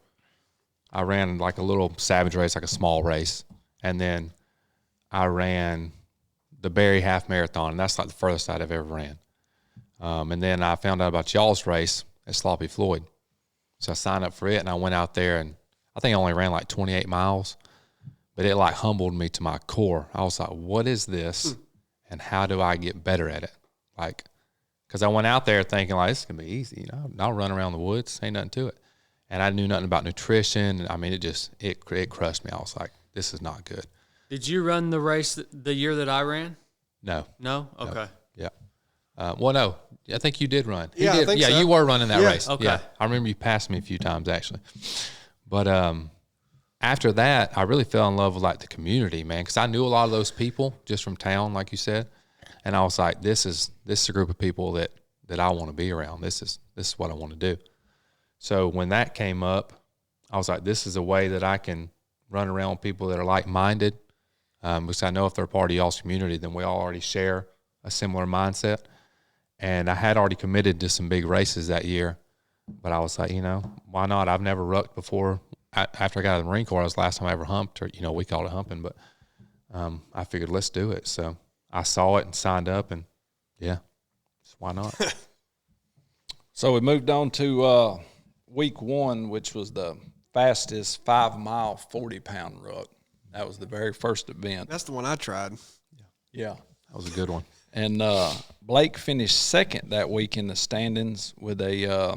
I ran like a little Savage race, like a small race, and then I ran the Barry Half Marathon, and that's like the furthest I'd ever ran. And then I found out about y'all's race at Sloppy Floyd, so I signed up for it, and I went out there, and I think I only ran like 28 miles, but it like humbled me to my core. I was like, what is this? And how do I get better at it? Like, because I went out there thinking, like, this is going to be easy. I'll run around the woods. Ain't nothing to it. And I knew nothing about nutrition. I mean, it crushed me. I was like, this is not good. Did you run the race the year that I ran? No. No? Okay. No. Yeah. Well, no. I think you did run. Yeah, I think so. You were running that race. Okay. Yeah. I remember you passed me a few times, actually. But after that, I really fell in love with, like, the community, man, because I knew a lot of those people just from town, like you said. And I was like, this is a group of people that I want to be around. This is what I want to do. So when that came up, I was like, this is a way that I can run around with people that are like-minded, because I know if they're part of y'all's community, then we all already share a similar mindset. And I had already committed to some big races that year, but I was like, why not? I've never rucked before. After I got out of the Marine Corps, that was the last time I ever humped, or, we called it humping, but I figured let's do it. So I saw it and signed up, and yeah, why not? So we moved on to week 1, which was the fastest 5-mile 40-pound ruck. That was the very first event. That's the one I tried. Yeah. That was a good one. And Blake finished second that week in the standings with a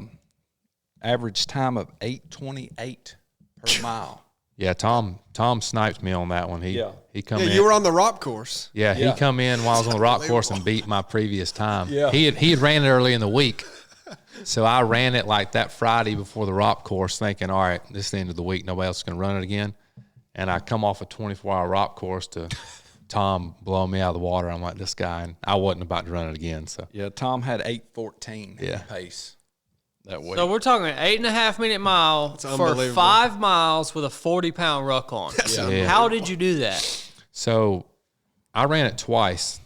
average time of 8:28 per mile. Yeah, Tom sniped me on that one. He come in. You were on the rock course. Yeah, he come in while I was on the rock course and beat my previous time. Yeah. He had ran it early in the week. So I ran it like that Friday before the rock course thinking, all right, this is the end of the week. Nobody else is going to run it again. And I come off a 24-hour rock course to Tom blowing me out of the water. I'm like, this guy, and I wasn't about to run it again. So Yeah, Tom had 8:14 pace that week. So we're talking an 8.5-minute mile for unbelievable. 5 miles with a 40-pound ruck on. Yeah. How did you do that? So I ran it twice.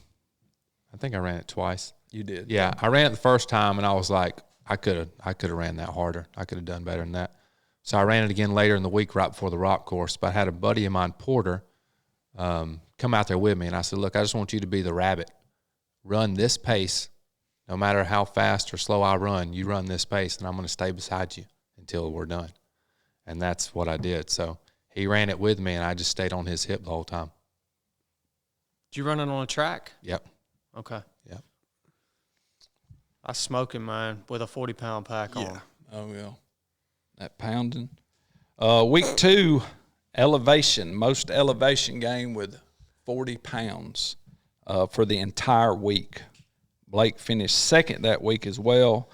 I think I ran it twice. You did. Yeah, I ran it the first time, and I was like, I could have ran that harder. I could have done better than that. So I ran it again later in the week right before the rock course. But I had a buddy of mine, Porter, come out there with me, and I said, look, I just want you to be the rabbit. Run this pace. No matter how fast or slow I run, you run this pace, and I'm going to stay beside you until we're done. And that's what I did. So he ran it with me, and I just stayed on his hip the whole time. Did you run it on a track? Yep. Okay. Yep. I was smoking mine with a 40-pound pack on. Oh, yeah. That pounding. Week 2, elevation. Most elevation gain with 40 pounds for the entire week. Blake finished second that week as well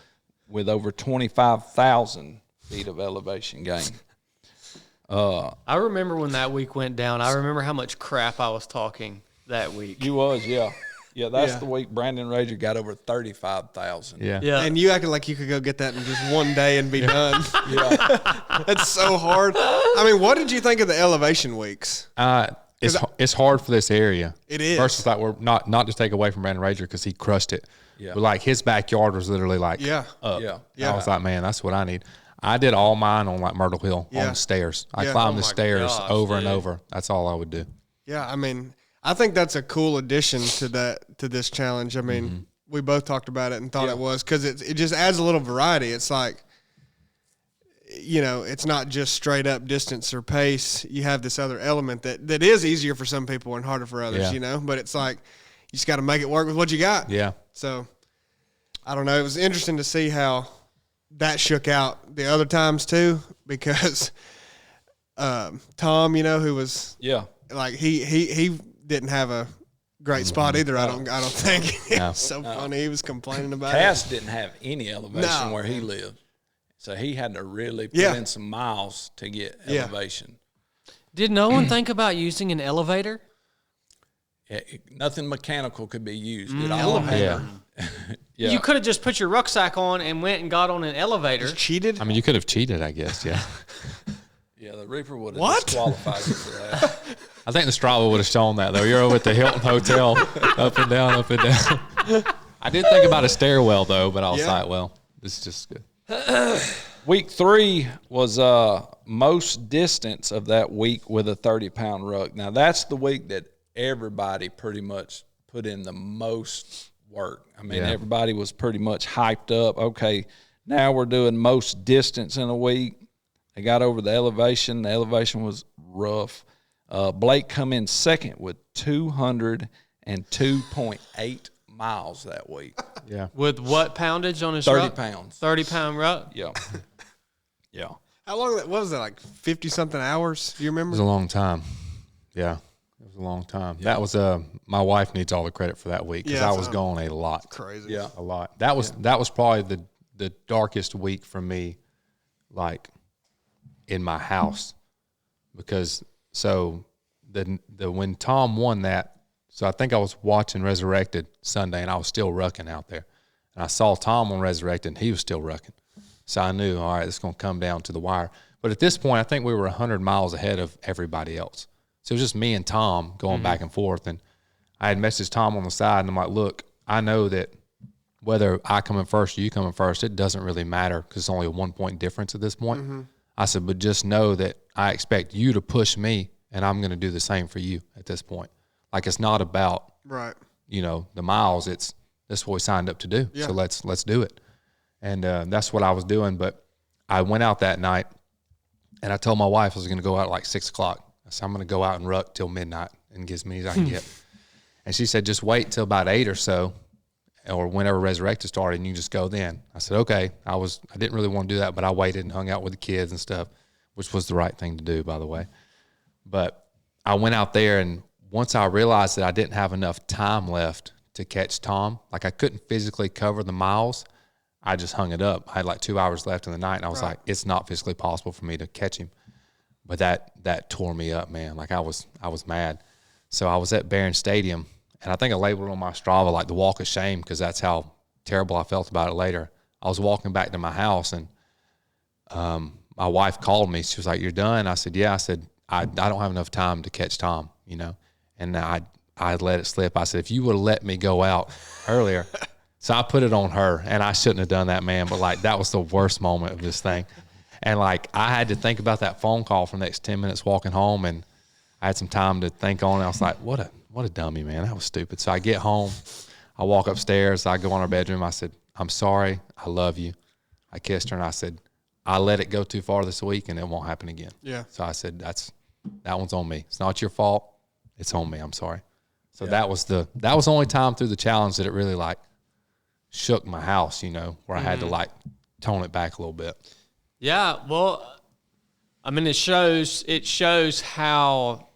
with over 25,000 feet of elevation gain. I remember when that week went down. I remember how much crap I was talking that week. You was, yeah. Yeah, that's the week Brandon Rager got over 35,000. Yeah. Yeah. And you acted like you could go get that in just one day and be done. Yeah. That's so hard. I mean, what did you think of the elevation weeks? It's hard for this area. It is. First, it's like we're not to take away from Brandon Rager because he crushed it. Yeah. But like his backyard was literally like up. Yeah. I was like, man, that's what I need. I did all mine on like Myrtle Hill on Yeah. the stairs. I Yeah. climbed Oh the my stairs gosh, over and dude. over. That's all I would do. Yeah, I mean, I think that's a cool addition to this challenge. I mean, we both talked about it and thought it was because it just adds a little variety. It's like, you know, it's not just straight up distance or pace. You have this other element that is easier for some people and harder for others, Yeah. you know, but it's like you just got to make it work with what you got. Yeah. So, I don't know. It was interesting to see how that shook out the other times too, because Tom, you know, who was like he didn't have a great spot either. I don't think. No. It's so funny. He was complaining about it. Cass didn't have any elevation No. where he lived. So he had to really put Yeah. in some miles to get Yeah. elevation. Did no one think about using an elevator? Yeah, nothing mechanical could be used. It all had Yeah. Yeah. You could have just put your rucksack on and went and got on an elevator. Just cheated. I mean, you could have cheated, I guess. Yeah. Yeah, the Reaper would have What? disqualified you for that. I think the Strava would have shown that though. You're over at the Hilton Hotel, up and down, up and down. I did think about a stairwell though, but I was like, well, this is just good. Week 3 was most distance of that week with a 30-pound ruck. Now, that's the week that everybody pretty much put in the most work. I mean, Yeah. everybody was pretty much hyped up. Okay, now we're doing most distance in a week. They got over the elevation. The elevation was rough. Blake come in second with 202.8 miles that week. Yeah. With what poundage on his 30 ruck? pounds. 30-pound ruck? Yeah. Yeah. How long? What was that? Like 50-something hours? Do you It remember? was a long time. Yeah. It was a long time. That was my wife needs all the credit for that week because Yeah, I was gone a lot. Crazy. Yeah. A lot. That was probably the darkest week for me, like in my house, because so the when Tom won that, so I think I was watching Resurrected Sunday and I was still rucking out there, and I saw Tom on Resurrected and he was still rucking, so I knew, all right, it's going to come down to the wire. But at this point, I think we were 100 miles ahead of everybody else, so it was just me and Tom going back and forth, and I had messaged Tom on the side and I'm like, look, I know that whether I come in first or you come in first, it doesn't really matter because it's only a 1 point difference at this point. I said, but just know that I expect you to push me and I'm going to do the same for you at this point. Like, it's not about, Right. the miles. It's This is what we signed up to do. Yeah. So let's do it. And that's what I was doing. But I went out that night, and I told my wife I was going to go out at like 6 o'clock. I said, I'm going to go out and ruck till midnight and get as many as I can get. And she said, just wait till about 8 or so, or whenever Resurrected started, and you just go then. I said, okay. I didn't really want to do that, but I waited and hung out with the kids and stuff, which was the right thing to do, by the way. But I went out there, and once I realized that I didn't have enough time left to catch Tom, like I couldn't physically cover the miles, I just hung it up. I had like 2 hours left in the night, and I was like, it's not physically possible for me to catch him. But that tore me up, man. Like I was mad. So I was at Barron Stadium, and I think I labeled it on my Strava like the walk of shame, because that's how terrible I felt about it later. I was walking back to my house, and my wife called me. She was like, "You're done?" I said, "Yeah." I said, I don't have enough time to catch Tom, you know. And I let it slip. I said, if you would have let me go out earlier. So I put it on her, and I shouldn't have done that, man. But like, that was the worst moment of this thing. And like, I had to think about that phone call for the next 10 minutes walking home, and I had some time to think on it. I was like, what a dummy, man. That was stupid. So I get home, I walk upstairs, I go in our bedroom. I said, I'm sorry. I love you. I kissed her, and I said, I let it go too far this week, and it won't happen again. Yeah. So I said, that one's on me. It's not your fault. It's on me. I'm sorry. So that was the only time through the challenge that it really like shook my house, you know, where I had to like tone it back a little bit. Yeah. Well, I mean, it shows how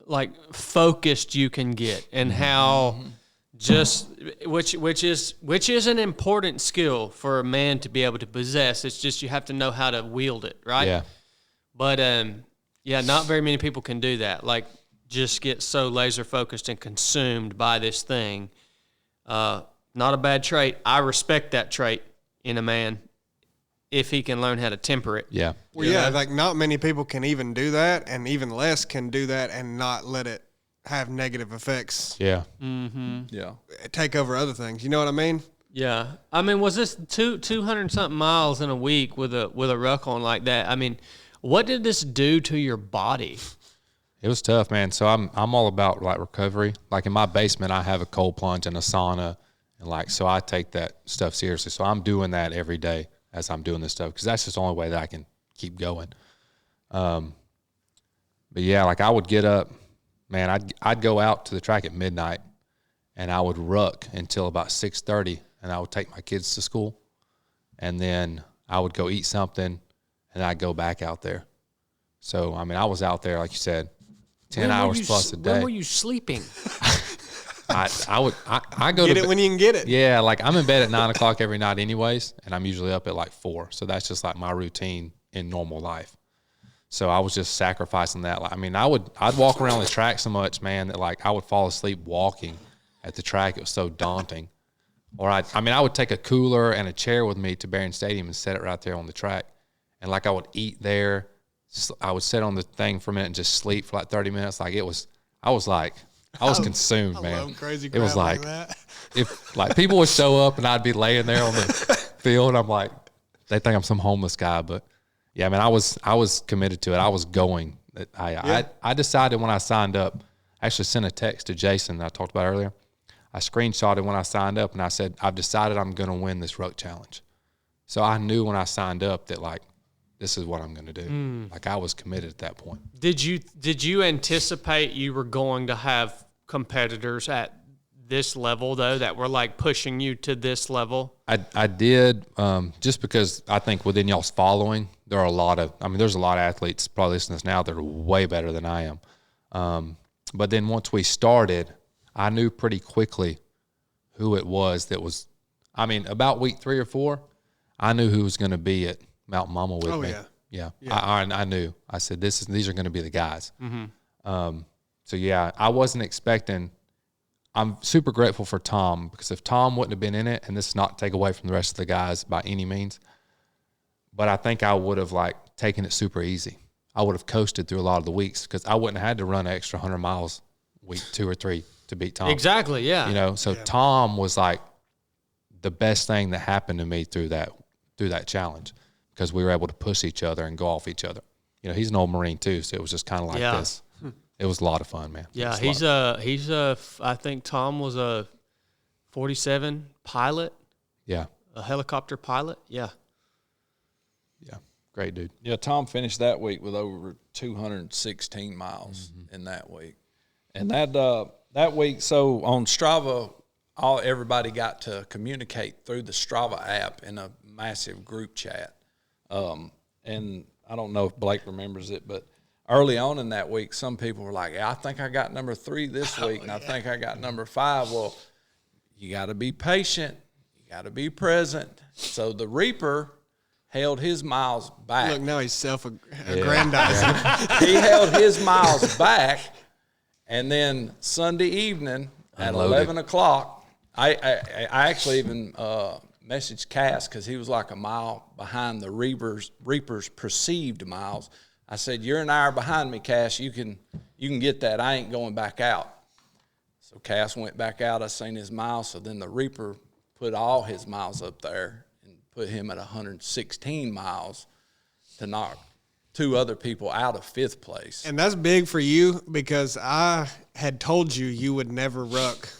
like focused you can get, and how just which is an important skill for a man to be able to possess. It's just you have to know how to wield it, right? Yeah. But not very many people can do that. Like, just get so laser focused and consumed by this thing. Not a bad trait. I respect that trait in a man if he can learn how to temper it. Yeah. Well, yeah, like not many people can even do that, and even less can do that and not let it have negative effects. Yeah. Mm-hmm. Yeah. Take over other things. You know what I mean? Yeah. I mean, was this 200 something miles in a week with a ruck on like that? I mean, what did this do to your body? It was tough, man. So I'm all about like recovery. Like in my basement, I have a cold plunge and a sauna, and like, so I take that stuff seriously. So I'm doing that every day as I'm doing this stuff, because that's just the only way that I can keep going. But yeah, like I would get up, man. I'd go out to the track at midnight, and I would ruck until about 6:30, and I would take my kids to school, and then I would go eat something, and I'd go back out there. So I mean, I was out there, like you said, 10 hours plus a day. When were you sleeping? I go Get to it when you can get it. Yeah, like I'm in bed at 9 o'clock every night anyways, and I'm usually up at like 4. So that's just like my routine in normal life. So I was just sacrificing that. Like, I mean, I'd walk around the track so much, man, that like I would fall asleep walking at the track. It was so daunting. Or I would take a cooler and a chair with me to Barron Stadium and set it right there on the track. And like I would eat there. I would sit on the thing for a minute and just sleep for like 30 minutes. Like I was consumed, man. Love crazy it was crap like that. if like people would show up and I'd be laying there on the field, I'm like, they think I'm some homeless guy. But yeah, man, I was committed to it. I was going. I decided when I signed up, I actually sent a text to Jason that I talked about earlier. I screenshotted when I signed up, and I said, I've decided I'm going to win this Ruck Challenge. So I knew when I signed up that like, this is what I'm going to do. Like I was committed at that point. Did you anticipate you were going to have competitors at this level though, that were like pushing you to this level? I did, just because I think within y'all's following, there's a lot of athletes probably listening to this now that are way better than I am. But then once we started, I knew pretty quickly who it was that was, about week 3 or 4, I knew who was going to be at Mount Mama with me. Yeah. I knew. I said, these are going to be the guys. Mm-hmm. So yeah, I wasn't expecting. I'm super grateful for Tom, because if Tom wouldn't have been in it, and this is not to take away from the rest of the guys by any means, but I think I would have like taken it super easy. I would have coasted through a lot of the weeks, because I wouldn't have had to run an extra 100 miles week 2 or 3 to beat Tom. Exactly. Yeah. You know, so Tom was like the best thing that happened to me through that challenge, because we were able to push each other and go off each other. You know, he's an old Marine too, so it was just kind of like this. It was a lot of fun, man. Yeah, I think Tom was a 47 pilot, Yeah. a helicopter pilot. Yeah. Yeah. Great dude. Yeah, Tom finished that week with over 216 miles in that week. And that week, so on Strava, everybody got to communicate through the Strava app in a massive group chat. And I don't know if Blake remembers it, but early on in that week, some people were like, I think I got number 3 this week, and I think I got number 5. Well, you got to be patient. You got to be present. So the Reaper held his miles back. Look, now he's self-aggrandizing. He held his miles back, and then Sunday evening at Unloaded. 11 o'clock, I actually even messaged Cass because he was like a mile behind the Reaper's perceived miles. I said, "You're an hour behind me, Cass. You can get that. I ain't going back out." So Cass went back out. I seen his miles. So then the Reaper put all his miles up there and put him at 116 miles to knock 2 other people out of 5th place. And that's big for you because I had told you would never ruck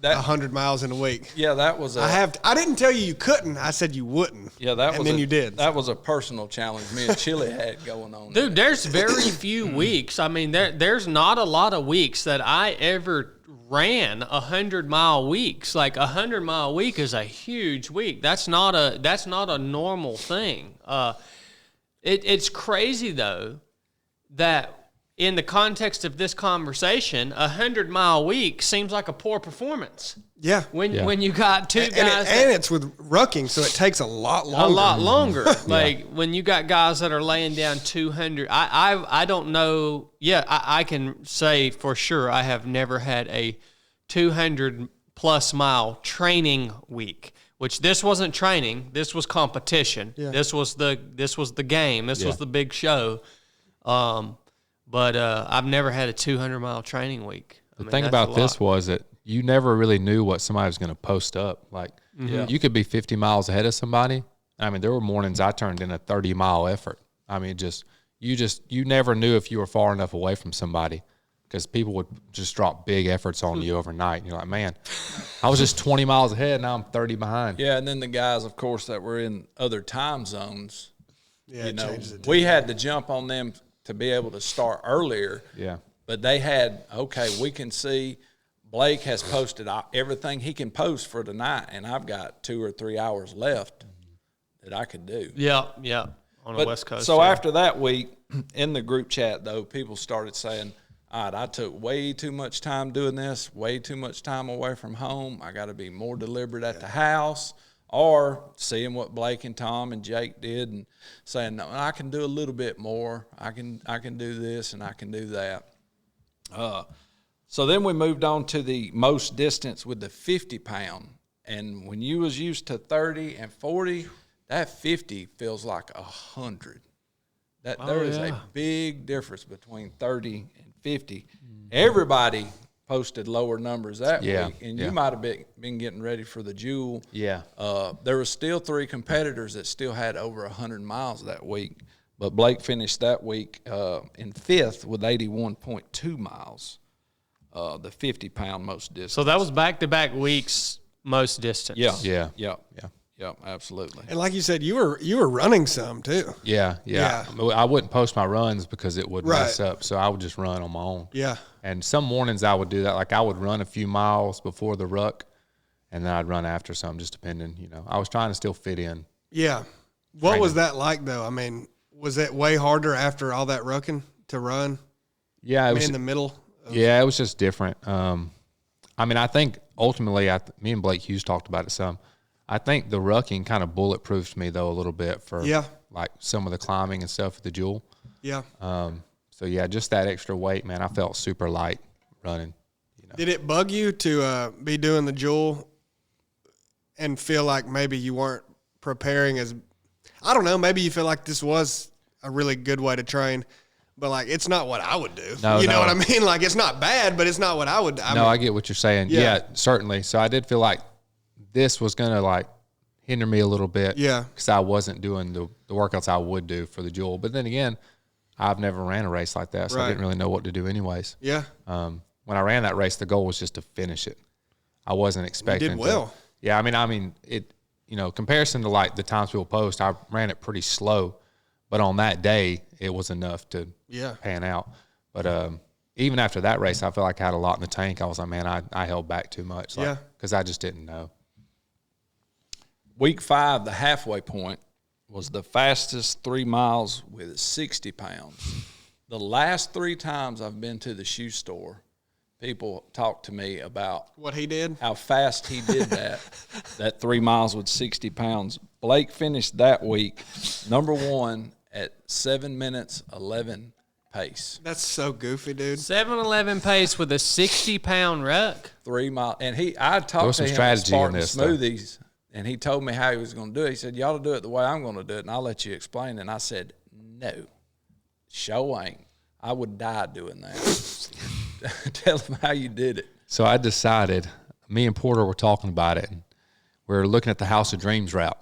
100 miles in a week. Yeah, that was I didn't tell you couldn't. I said you wouldn't. Yeah, that and was then you did. That was a personal challenge me and Chili had going on. Dude, there's very few weeks. I mean, there's not a lot of weeks that I ever ran 100-mile weeks. Like 100-mile week is a huge week. That's not a normal thing. It's crazy though that in the context of this conversation, 100-mile week seems like a poor performance. Yeah. When you got 2 guys and it's with rucking, so it takes a lot longer. a lot longer. Like when you got guys that are laying down 200, I don't know. Yeah, I can say for sure I have never had a 200+ mile training week. Which this wasn't training. This was competition. Yeah. This was the game. This was the big show. But I've never had a 200-mile training week. The thing about this was that you never really knew what somebody was going to post up. Like, you could be 50 miles ahead of somebody. I mean, there were mornings I turned in a 30-mile effort. I mean, you never knew if you were far enough away from somebody because people would just drop big efforts on you overnight. And you're like, man, I was just 20 miles ahead, now I'm 30 behind. Yeah, and then the guys, of course, that were in other time zones, Yeah, it changes it. we had to jump on them to be able to start earlier. Yeah. But they had, we can see Blake has posted everything he can post for tonight, and I've got 2 or 3 hours left that I could do. Yeah, on the West Coast. So after that week, in the group chat, though, people started saying, all right, I took way too much time doing this, way too much time away from home. I got to be more deliberate at the house. Or seeing what Blake and Tom and Jake did and saying, no, I can do a little bit more. I can do this and I can do that. So then we moved on to the most distance with the 50-pound. And when you was used to 30 and 40, that 50 feels like 100. There is a big difference between 30 and 50. Everybody posted lower numbers that week, and you might have been getting ready for the Jewel. Yeah. There was still 3 competitors that still had over 100 miles that week, but Blake finished that week in 5th with 81.2 miles, the 50-pound most distance. So that was back-to-back weeks most distance. Yeah, absolutely. And like you said, you were running some too. Yeah. I wouldn't post my runs because it would mess up, so I would just run on my own. Yeah. And some mornings I would do that. Like I would run a few miles before the ruck, and then I'd run after some, just depending. I was trying to still fit in. Yeah. What was that like though? I mean, was it way harder after all that rucking to run? Yeah, it was in the middle. Yeah, it was just different. I mean, I think ultimately, me and Blake Hughes talked about it some. I think the rucking kind of bulletproofed me though a little bit for like some of the climbing and stuff at the Jewel. Yeah. So yeah, just that extra weight, man. I felt super light running. Did it bug you to be doing the Jewel and feel like maybe you weren't preparing as, I don't know, maybe you feel like this was a really good way to train, but like it's not what I would do. You know what I mean? Like it's not bad, but it's not what I would. I get what you're saying. Yeah, certainly. So I did feel like this was going to like hinder me a little bit. Yeah. Because I wasn't doing the workouts I would do for the Jewel. But then again, I've never ran a race like that, so I didn't really know what to do anyways. Yeah. When I ran that race, the goal was just to finish it. I wasn't expecting. did well. Yeah, I mean, it. Comparison to like the times people post, I ran it pretty slow, but on that day it was enough to pan out. But even after that race, I felt like I had a lot in the tank. I was like, man, I held back too much. Because I just didn't know. Week 5, the halfway point, was the fastest 3 miles with 60 pounds. The last 3 times I've been to the shoe store, people talk to me about what he did, how fast he did that 3 miles with 60 pounds. Blake finished that week number 1 at 7 minutes 11 pace. That's so goofy, dude. 7-11 pace with a 60-pound ruck. 3 mile, and I talked to him at Spartan Smoothies, and he told me how he was going to do it. He said, "You ought to do it the way I'm going to do it, and I'll let you explain." And I said, "No, show ain't. I would die doing that." Tell him how you did it. So I decided, me and Porter were talking about it, and we were looking at the House of Dreams route.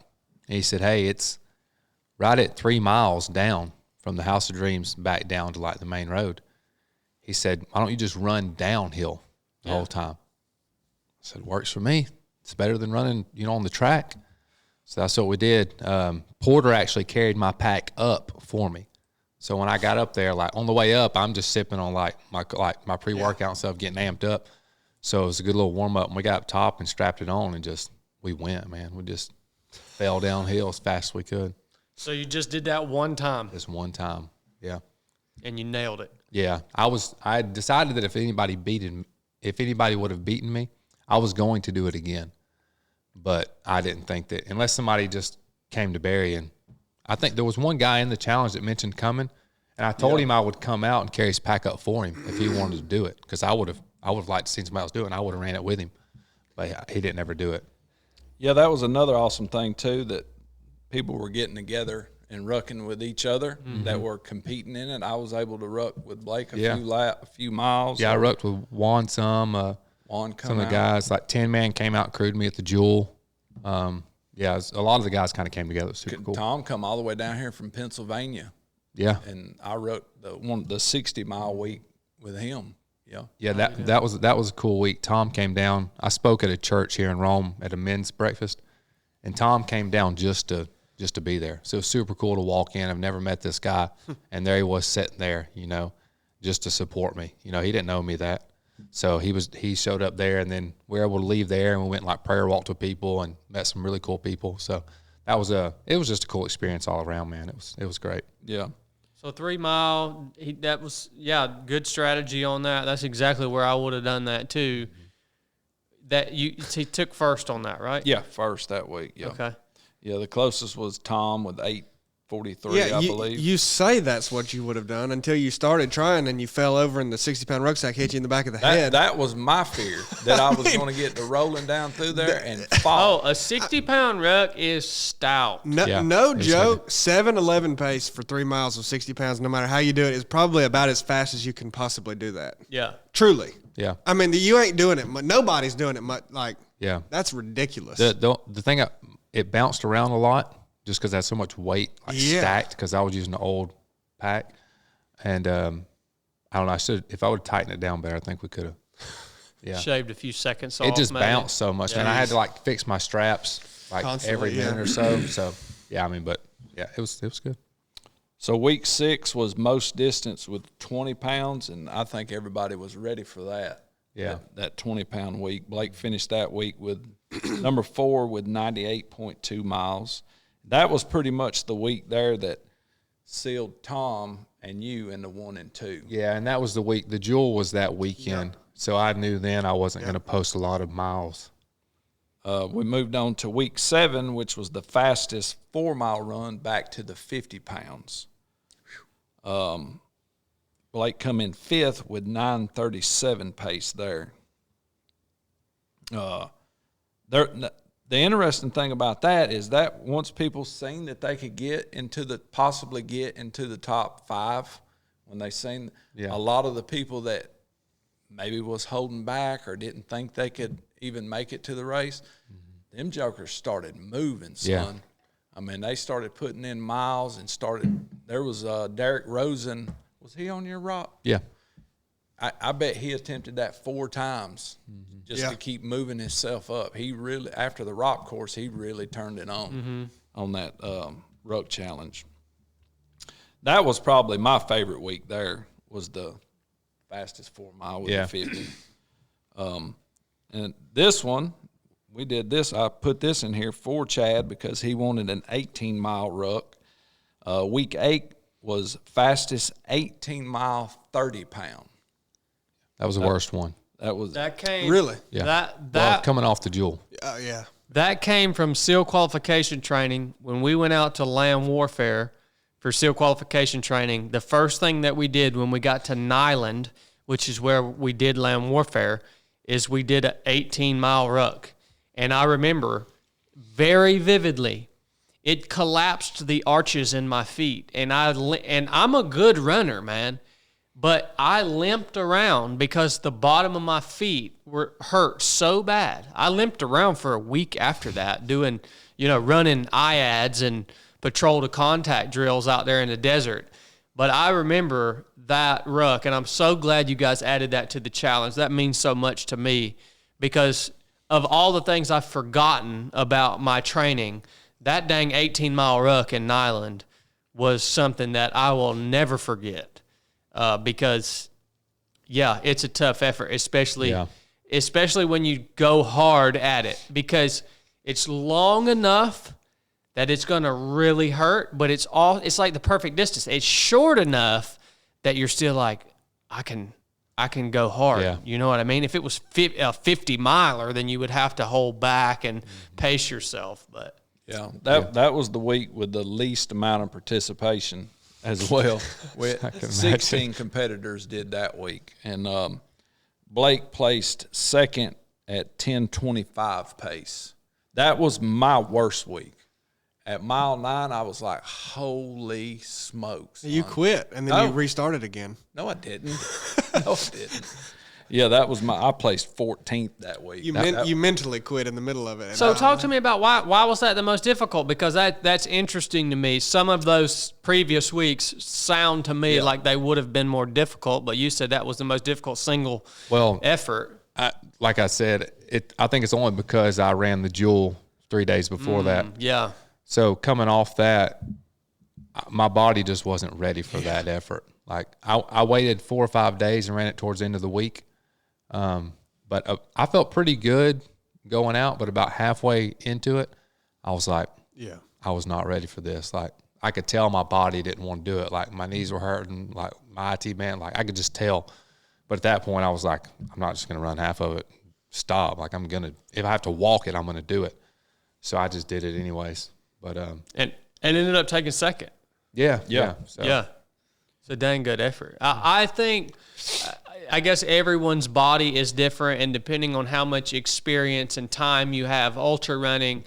And he said, hey, it's right at 3 miles down from the House of Dreams back down to like the main road. He said, why don't you just run downhill the whole time? I said, works for me. It's better than running, on the track. So that's what we did. Porter actually carried my pack up for me. So when I got up there, like on the way up, I'm just sipping on like my pre-workout and stuff, getting amped up. So it was a good little warm up. And we got up top and strapped it on, and we went, man. We just fell downhill as fast as we could. So you just did that one time? Just one time, yeah. And you nailed it. Yeah, I decided that if anybody would have beaten me, I was going to do it again. But I didn't think that unless somebody just came to Barry, and I think there was one guy in the challenge that mentioned coming, and I told him I would come out and carry his pack up for him if he wanted to do it, because I would have liked to see somebody else do it, and I would have ran it with him, but he didn't ever do it. Yeah, that was another awesome thing too, that people were getting together and rucking with each other that were competing in it. I was able to ruck with Blake a few miles. Yeah, I rucked with Juan some. Juan some of the guys, like 10-man came out and crewed me at the Jewel. Yeah, a lot of the guys kind of came together. It was super cool. Tom come all the way down here from Pennsylvania. Yeah. And I wrote the 60-mile week with him. Yeah. Yeah, that was a cool week. Tom came down. I spoke at a church here in Rome at a men's breakfast, and Tom came down just to be there. So it was super cool to walk in. I've never met this guy, and there he was sitting there, just to support me. He didn't know me that. So he showed up there, and then we were able to leave there, and we went like prayer walked with people and met some really cool people. So it was just a cool experience all around, man. It was great. Yeah. So 3 mile, that was good strategy on that. That's exactly where I would have done that too. That he took first on that, right? Yeah, first that week. Yeah. Okay. Yeah, the closest was Tom with 8:43, I believe. You say that's what you would have done until you started trying and you fell over and the 60-pound rucksack hit you in the back of the head. That was my fear, that I was going to get to rolling down through there and fall. Oh, a 60-pound ruck is stout. No joke, 7-11 pace for 3 miles with 60 pounds, no matter how you do it, is probably about as fast as you can possibly do that. Yeah. Truly. Yeah. I mean, you ain't doing it. Nobody's doing it much. Yeah. That's ridiculous. The thing, it bounced around a lot. Just because I had so much weight stacked, because I was using an old pack, and I don't know. If I would have tightened it down better, I think we could have. Yeah, shaved a few seconds off. It just maybe. Bounced so much, and I had to fix my straps constantly, every minute or so. So yeah, it was good. So week 6 was most distance with 20 pounds, and I think everybody was ready for that. Yeah, that 20-pound week. Blake finished that week with number 4 with 98.2 miles. That was pretty much the week there that sealed Tom and you in the 1 and 2. Yeah, and that was the week. The Jewel was that weekend, so I knew then I wasn't going to post a lot of miles. We moved on to week 7, which was the fastest 4-mile run back to the 50 pounds. Blake come in 5th with 9:37 pace there. The interesting thing about that is that once people seen that they could possibly get into the top 5, when they seen a lot of the people that maybe was holding back or didn't think they could even make it to the race, them jokers started moving, son. Yeah. I mean, they started putting in miles and there was Derek Rosen. Was he on your rock? Yeah. I bet he attempted that 4 times just Yeah. to keep moving himself up. He really, after the rock course, he really turned it on that Ruck challenge. That was probably my favorite week there, was the fastest 4 mile with the 50. And this one, we did this. I put this in here for Chad because he wanted an 18-mile ruck. Week 8 was fastest 18-mile 30-pound. That was the worst one. That came Really? Yeah. That coming off the jewel. Yeah. That came from SEAL qualification training. When we went out to land warfare for SEAL qualification training, the first thing that we did when we got to Nyland, which is where we did land warfare, is we did an 18-mile ruck. And I remember very vividly, it collapsed the arches in my feet. And I'm a good runner, man. But I limped around because the bottom of my feet were hurt so bad. I limped around for a week after that, doing, running IADs and patrol to contact drills out there in the desert. But I remember that ruck, and I'm so glad you guys added that to the challenge. That means so much to me because of all the things I've forgotten about my training, that dang 18-mile ruck in Nyland was something that I will never forget. Because, it's a tough effort, especially when you go hard at it, because it's long enough that it's going to really hurt, but it's like the perfect distance. It's short enough that you're still like, I can go hard. Yeah. You know what I mean? If it was a 50-miler, then you would have to hold back and pace yourself. But that was the week with the least amount of participation as well. 16 competitors did that week, and Blake placed second at 10:25 pace. That was my worst week. At mile 9, I was like, holy smokes. You quit, and then you restarted again. No, I didn't. Yeah, that was I placed 14th that week. You mentally quit in the middle of it. So talk to me about why was that the most difficult? Because that's interesting to me. Some of those previous weeks sound to me like they would have been more difficult, but you said that was the most difficult single effort. Like I said, I think it's only because I ran the jewel 3 days before that. Yeah. So coming off that, my body just wasn't ready for that effort. Like I waited 4 or 5 days and ran it towards the end of the week. But I felt pretty good going out, but about halfway into it, I was like, I was not ready for this. Like I could tell my body didn't want to do it. Like my knees were hurting, like my IT band, like I could just tell. But at that point I was like, I'm not just going to run half of it. Stop. Like if I have to walk it, I'm going to do it. So I just did it anyways. But, and ended up taking second. Yeah. So. Yeah. It's a dang good effort. I think, I guess everyone's body is different, and depending on how much experience and time you have ultra running.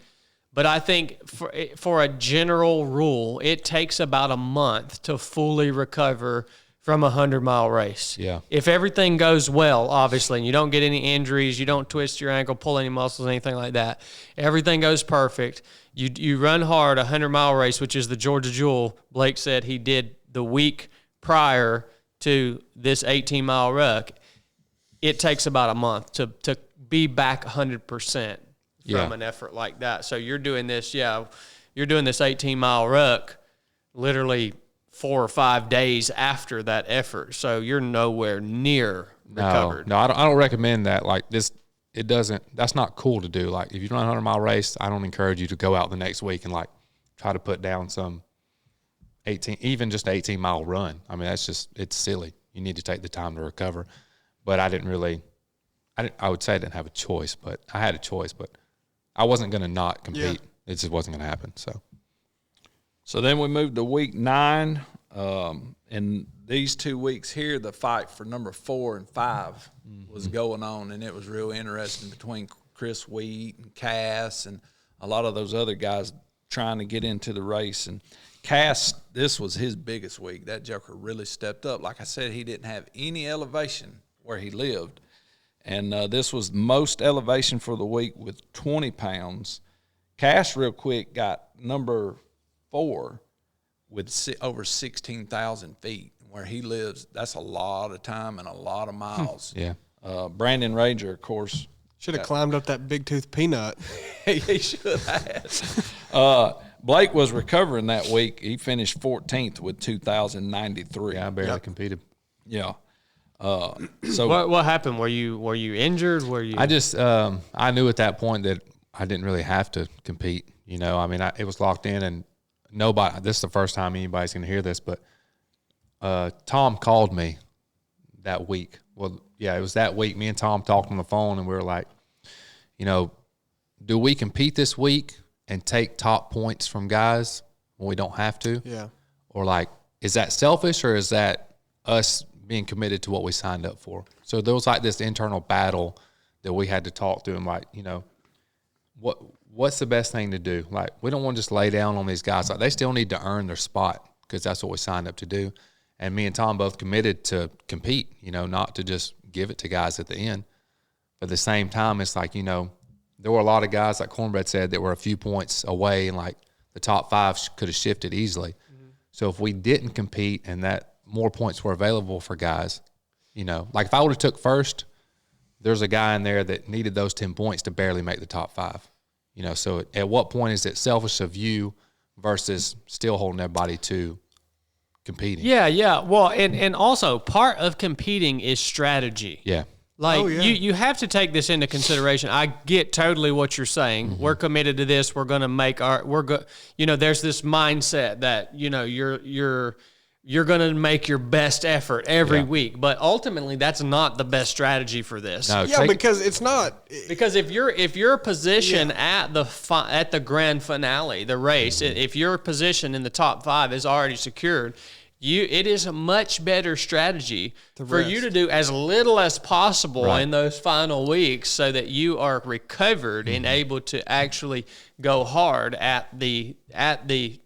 But I think for a general rule, it takes about a month to fully recover from a 100-mile race. Yeah. If everything goes well, obviously, and you don't get any injuries, you don't twist your ankle, pull any muscles, anything like that, everything goes perfect. You run hard, a 100-mile race, which is the Georgia Jewel. Blake said he did the week prior to this 18-mile ruck. It takes about a month to be back 100% from an effort like that. So you're doing this 18-mile ruck literally 4 or 5 days after that effort. So you're nowhere near recovered. No, I don't recommend that. Like this, that's not cool to do. Like if you run a 100-mile race, I don't encourage you to go out the next week and like try to put down some 18-mile run. I mean, it's silly. You need to take the time to recover. But I would say I didn't have a choice, but I had a choice, but I wasn't going to not compete. Yeah. It just wasn't going to happen. So then we moved to week 9. And these 2 weeks here, the fight for number 4 and 5 was going on, and it was real interesting between Chris Wheat and Cass and a lot of those other guys trying to get into the race. And Cass, this was his biggest week. That joker really stepped up. Like I said, he didn't have any elevation where he lived. And this was most elevation for the week with 20 pounds. Cass, real quick, got number 4 with over 16,000 feet. where he lives, that's a lot of time and a lot of miles. Yeah. Brandon Ranger, of course. Should have climbed up that big tooth peanut. He should have. Blake was recovering that week. He finished 14th with 2,093. Yeah, I barely competed. Yeah. So What happened? Were you injured? Were you? I just I knew at that point that I didn't really have to compete. You know, I mean, it was locked in, and nobody. This is the first time anybody's going to hear this, but Tom called me that week. Well, yeah, it was that week. Me and Tom talked on the phone, and we were like, you know, do we compete this week and take top points from guys when we don't have to? Yeah. Or like, is that selfish, or is that us being committed to what we signed up for? So there was like this internal battle that we had to talk through, and like, you know, what's the best thing to do? Like, we don't want to just lay down on these guys. Like, they still need to earn their spot because that's what we signed up to do. And me and Tom both committed to compete, you know, not to just give it to guys at the end. But at the same time, it's like, you know, there were a lot of guys, like Cornbread said, that were a few points away, and like the top 5 could have shifted easily. Mm-hmm. So if we didn't compete and that more points were available for guys, you know, like if I would have took first, there's a guy in there that needed those 10 points to barely make the top 5. You know, so at what point is it selfish of you versus still holding everybody to competing? Yeah. Well, and also part of competing is strategy. Yeah. Like you have to take this into consideration. I get totally what you're saying. Mm-hmm. We're committed to this. We're going to make you know, there's this mindset that, you know, you're going to make your best effort every week, but ultimately that's not the best strategy for this. No, because it's not. Because if your position at the grand finale, the race, if your position in the top 5 is already secured, it is a much better strategy for you to do as little as possible in those final weeks so that you are recovered and able to actually go hard at the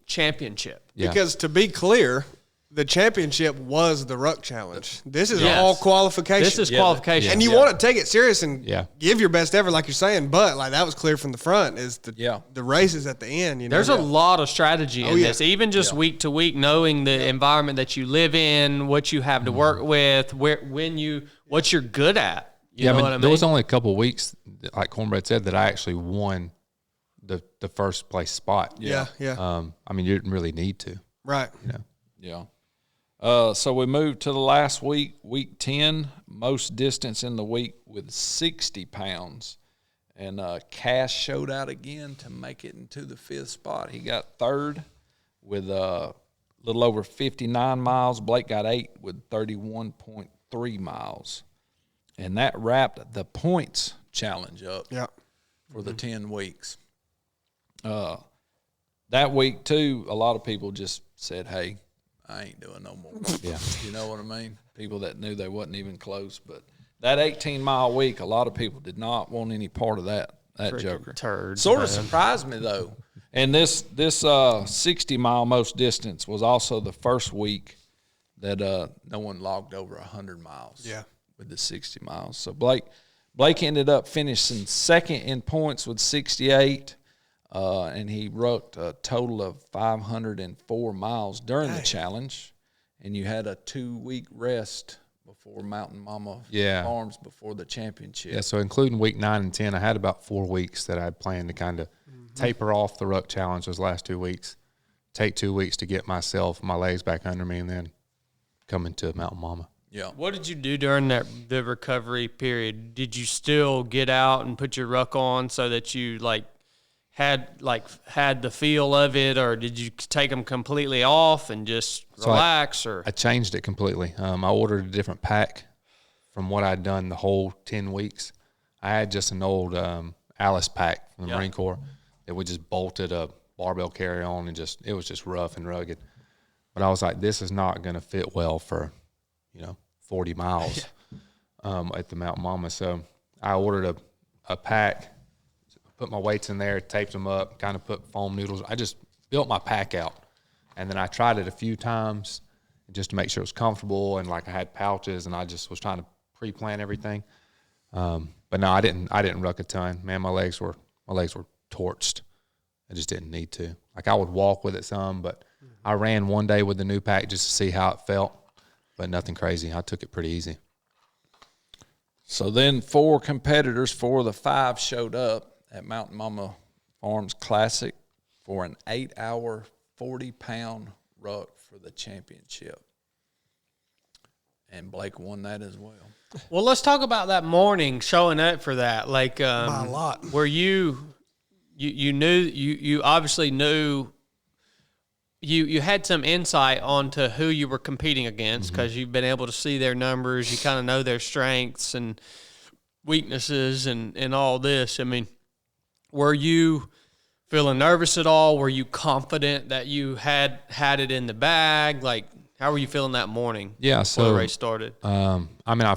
championship. Yeah. Because to be clear, the championship was the Ruck Challenge. This is all qualification. This is qualification. And you want to take it serious and give your best effort, like you're saying, but like that was clear from the front is the races at the end. You know? There's a lot of strategy in this, even just week to week, knowing the environment that you live in, what you have to work with, what you're good at. You know what I mean? There was only a couple of weeks, like Cornbread said, that I actually won the first place spot. Yeah. I mean, you didn't really need to. Right. You know? Yeah. So we moved to the last week, week 10, most distance in the week with 60 pounds. And Cass showed out again to make it into the 5th spot. He got 3rd with a little over 59 miles. Blake got 8 with 31.3 miles. And that wrapped the points challenge up for the 10 weeks. That week, too, a lot of people just said, hey, I ain't doing no more. You know what I mean? People that knew they wasn't even close. But that 18-mile week, a lot of people did not want any part of that joker. Turd, sort of surprised me, though. And this 60-mile most distance was also the first week that no one logged over 100 miles with the 60 miles. So Blake ended up finishing 2nd in points with 68. And he rucked a total of 504 miles during the challenge. And you had a 2-week rest before Mountain Mama Farms before the championship. Yeah, so including week 9 and 10, I had about 4 weeks that I had planned to kind of taper off the Ruck Challenge those last 2 weeks, take 2 weeks to get my legs back under me, and then come into Mountain Mama. Yeah. What did you do during the recovery period? Did you still get out and put your ruck on so that you had the feel of it, or did you take them completely off and just relax? I changed it completely. I ordered a different pack from what I'd done the whole 10 weeks. I had just an old Alice pack from the Marine Corps that we just bolted a barbell carry-on, and it was just rough and rugged. But I was like, this is not going to fit well for, 40 miles at the Mountain Mama. So I ordered a pack, put my weights in there, taped them up, kind of put foam noodles. I just built my pack out. And then I tried it a few times just to make sure it was comfortable, and I had pouches, and I just was trying to pre-plan everything. But no, I didn't ruck a ton. Man, my legs were torched. I just didn't need to. I would walk with it some, but I ran one day with the new pack just to see how it felt. but nothing crazy. I took it pretty easy. So then 4 competitors, 4 of the 5 showed up at Mountain Mama Farms Classic for an 8-hour, 40-pound ruck for the championship. And Blake won that as well. Well, let's talk about that morning showing up for that. Like, By a lot. Where you obviously knew you had some insight onto who you were competing against because you've been able to see their numbers. You kind of know their strengths and weaknesses and all this. I mean, were you feeling nervous at all? Were you confident that you had it in the bag? Like, how were you feeling that morning? Yeah, before the race started. I mean,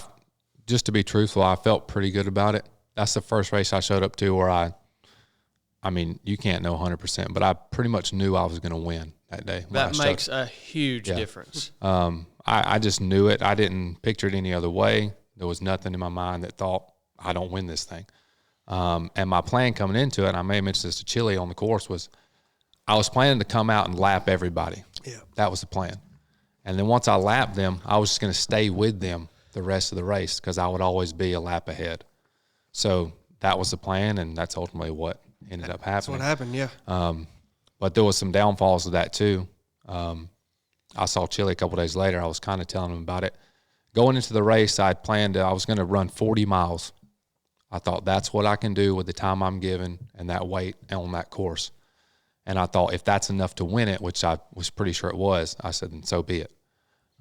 just to be truthful, I felt pretty good about it. That's the first race I showed up to where I mean, you can't know 100%, but I pretty much knew I was going to win that day. That makes a huge difference. I just knew it. I didn't picture it any other way. There was nothing in my mind that thought, I don't win this thing. And my plan coming into it, and I may have mentioned this to Chili on the course, was I was planning to come out and lap everybody. Yeah. That was the plan. And then once I lapped them, I was just going to stay with them the rest of the race because I would always be a lap ahead. So that was the plan, and that's ultimately what ended up happening. That's what happened, yeah. But there was some downfalls of that too. I saw Chili a couple days later. I was kind of telling him about it. Going into the race, I was going to run 40 miles. I thought that's what I can do with the time I'm given and that weight on that course. And I thought if that's enough to win it, which I was pretty sure it was, I said, then so be it.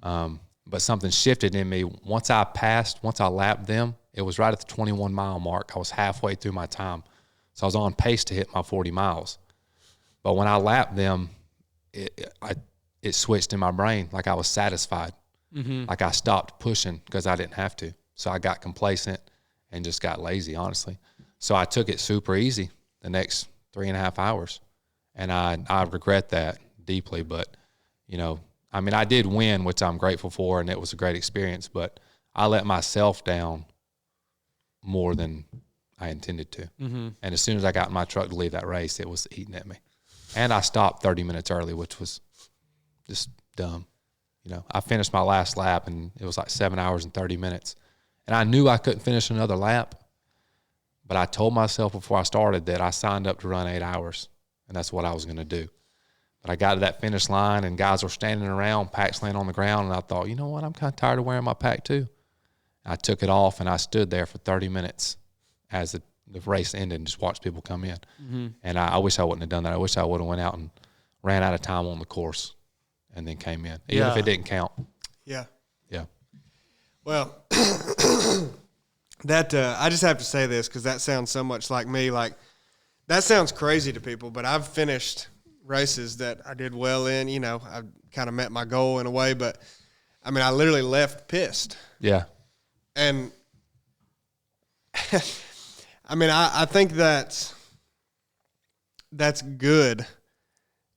But something shifted in me. Once I lapped them, it was right at the 21-mile mark. I was halfway through my time. So I was on pace to hit my 40 miles. But when I lapped them, it switched in my brain. Like I was satisfied. Mm-hmm. Like I stopped pushing because I didn't have to. So I got complacent and just got lazy, honestly. So I took it super easy the next 3.5 hours. And I regret that deeply. But, I mean, I did win, which I'm grateful for, and it was a great experience. But I let myself down more than I intended to. Mm-hmm. And as soon as I got in my truck to leave that race, it was eating at me. And I stopped 30 minutes early, which was just dumb. I finished my last lap, and it was like 7 hours and 30 minutes. And I knew I couldn't finish another lap, but I told myself before I started that I signed up to run 8 hours, and that's what I was going to do. But I got to that finish line, and guys were standing around, packs laying on the ground, and I thought, you know what, I'm kind of tired of wearing my pack too. I took it off, and I stood there for 30 minutes as the race ended and just watched people come in. Mm-hmm. And I wish I wouldn't have done that. I wish I would have went out and ran out of time on the course and then came in, even if it didn't count. Yeah. Yeah. Well, that I just have to say this because that sounds so much like me. Like, that sounds crazy to people, but I've finished races that I did well in. I kind of met my goal in a way, but, I mean, I literally left pissed. Yeah. And I mean, I think that's good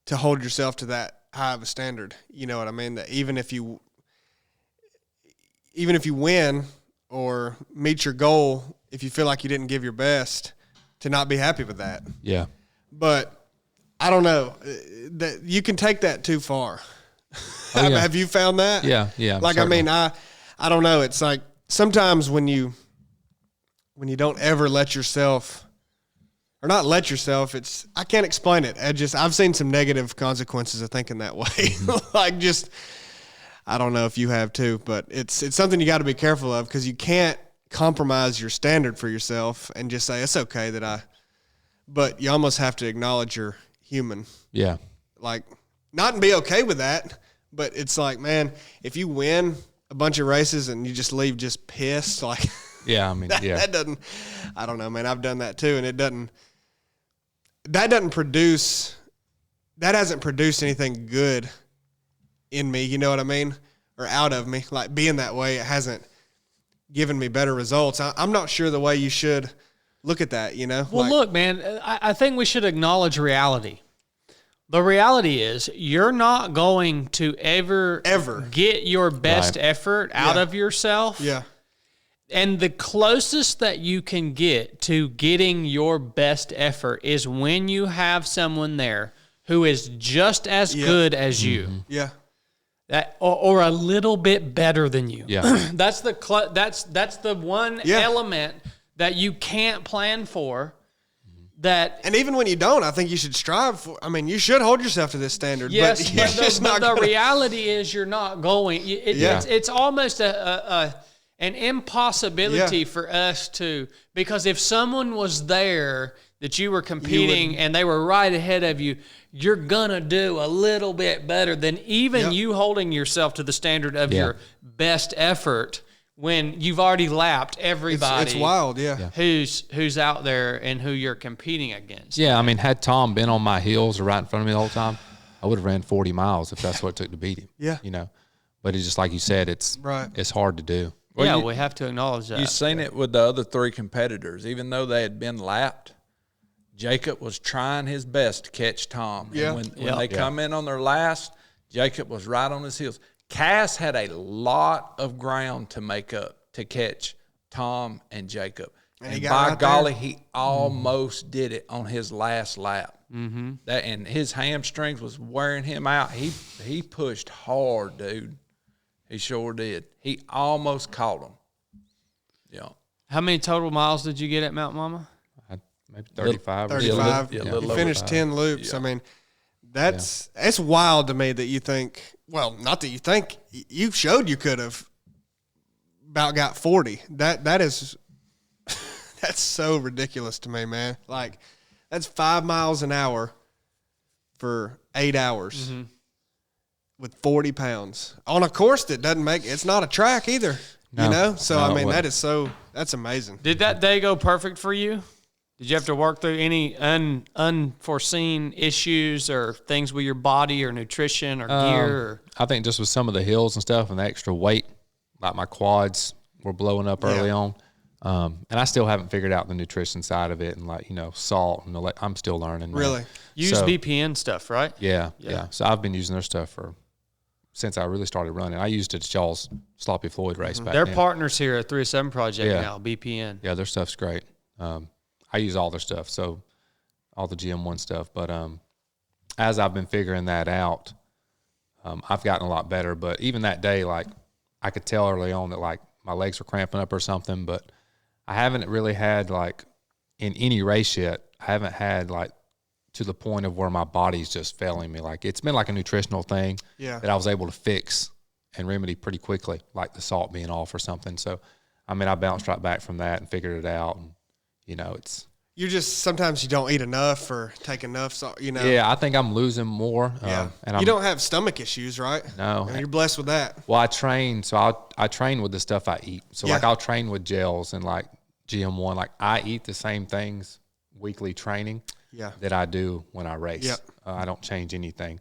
to hold yourself to that high of a standard. You know what I mean? That even if you win or meet your goal, if you feel like you didn't give your best, to not be happy with that. Yeah. But I don't know. That you can take that too far. Oh, yeah. Have you found that? Yeah. Yeah. Like, certainly. I mean, I don't know. It's like sometimes when you don't ever let yourself, or not let yourself, I can't explain it. I've seen some negative consequences of thinking that way. Like, just, I don't know if you have too, but it's something you got to be careful of because you can't compromise your standard for yourself and just say, it's okay but you almost have to acknowledge you're human. Yeah. Like, not and be okay with that, but it's like, man, if you win a bunch of races and you just leave just pissed, like, yeah, I mean, that doesn't, I don't know, man. I've done that too, and that hasn't produced anything good in me, you know what I mean? Or out of me. Like, being that way, it hasn't given me better results. I'm not sure the way you should look at that, Well, look, man, I think we should acknowledge reality. The reality is you're not going to ever get your best effort out of yourself. Yeah. And the closest that you can get to getting your best effort is when you have someone there who is just as good as you. Yeah. that or a little bit better than you. Yeah. That's the one element that you can't plan for. And even when you don't, I think you should strive for. I mean, you should hold yourself to this standard. Yes, but the reality is you're not going. It's almost an impossibility for us to, because if someone was there that you were competing and they were right ahead of you, you're gonna do a little bit better than even you holding yourself to the standard of your best effort. When you've already lapped everybody, it's wild, who's out there and who you're competing against. Yeah, I mean, had Tom been on my heels or right in front of me the whole time, I would have ran 40 miles if that's what it took to beat him. Yeah, you know, but it's just like you said, it's hard to do. Well, we have to acknowledge that. You've seen it with the other three competitors, even though they had been lapped. Jacob was trying his best to catch Tom. Yeah, and when they come in on their last, Jacob was right on his heels. Cass had a lot of ground to make up to catch Tom and Jacob. And by golly, he almost did it on his last lap. Mm-hmm. And his hamstrings was wearing him out. He pushed hard, dude. He sure did. He almost caught him. Yeah. How many total miles did you get at Mount Mama? Maybe 35. 35. You finished 10 loops. Yeah. I mean, it's wild to me that you think. Well, not that you think, you showed you could have about got 40. That is that's so ridiculous to me, man. Like, that's 5 miles an hour for 8 hours with 40 pounds on a course that doesn't make it's not a track either. No, you know? So I mean, that's amazing. Did that day go perfect for you? Did you have to work through any unforeseen issues or things with your body or nutrition or gear? Or? I think just with some of the hills and stuff and the extra weight, like my quads were blowing up early on. And I still haven't figured out the nutrition side of it and salt and I'm still learning. Really? Use BPN stuff, right? Yeah. So I've been using their stuff since I really started running. I used it at y'all's Sloppy Floyd race back then. They're partners here at 307 Project now, BPN. Yeah, their stuff's great. I use all their stuff, so all the GM1 stuff. But as I've been figuring that out, I've gotten a lot better. But even that day, I could tell early on that my legs were cramping up or something. But I haven't really had in any race yet. I haven't had to the point of where my body's just failing me. It's been a nutritional thing that I was able to fix and remedy pretty quickly, like the salt being off or something. So I mean, I bounced right back from that and figured it out. And it's you just sometimes you don't eat enough or take enough salt. Yeah, I think I'm losing more. Yeah, and you don't have stomach issues, right? No, you're blessed with that. Well, I train, so I train with the stuff I eat. So I'll train with gels and GM1. I eat the same things weekly training that I do when I race. Yep. I don't change anything,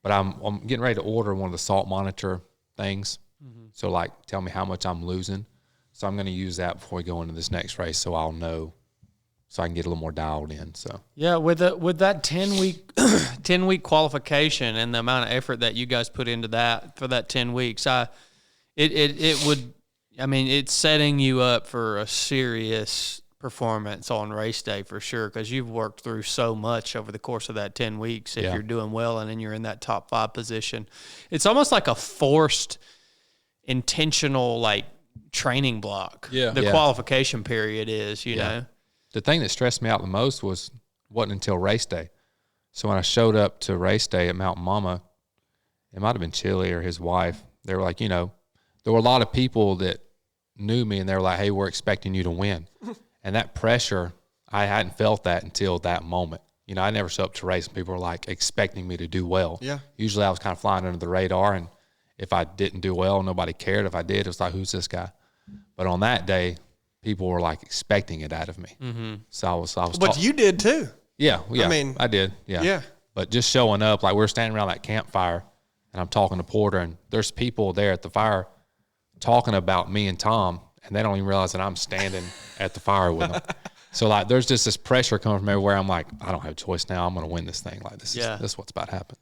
but I'm getting ready to order one of the salt monitor things. Mm-hmm. So tell me how much I'm losing. So I'm going to use that before we go into this next race, so I'll know, so I can get a little more dialed in. So with that 10-week qualification and the amount of effort that you guys put into that for that 10 weeks, it's setting you up for a serious performance on race day for sure, because you've worked through so much over the course of that 10 weeks. If you're doing well and then you're in that top 5 position, it's almost like a forced, intentional training block. The qualification period is, you know. The thing that stressed me out the most wasn't until race day. So when I showed up to race day at Mount Mama, it might have been Chili or his wife. They were there were a lot of people that knew me and they were like, hey, we're expecting you to win. And that pressure, I hadn't felt that until that moment. I never show up to race and people were expecting me to do well. Yeah. Usually I was kind of flying under the radar, and if I didn't do well, nobody cared. If I did, it was who's this guy? But on that day, people were expecting it out of me. Mm-hmm. So I was. But you did too. Yeah. I mean, I did. Yeah. Yeah. But just showing up, we were standing around that campfire, and I'm talking to Porter, and there's people there at the fire talking about me and Tom, and they don't even realize that I'm standing at the fire with them. So there's just this pressure coming from everywhere. I'm I don't have a choice now. I'm going to win this thing. This is what's about to happen.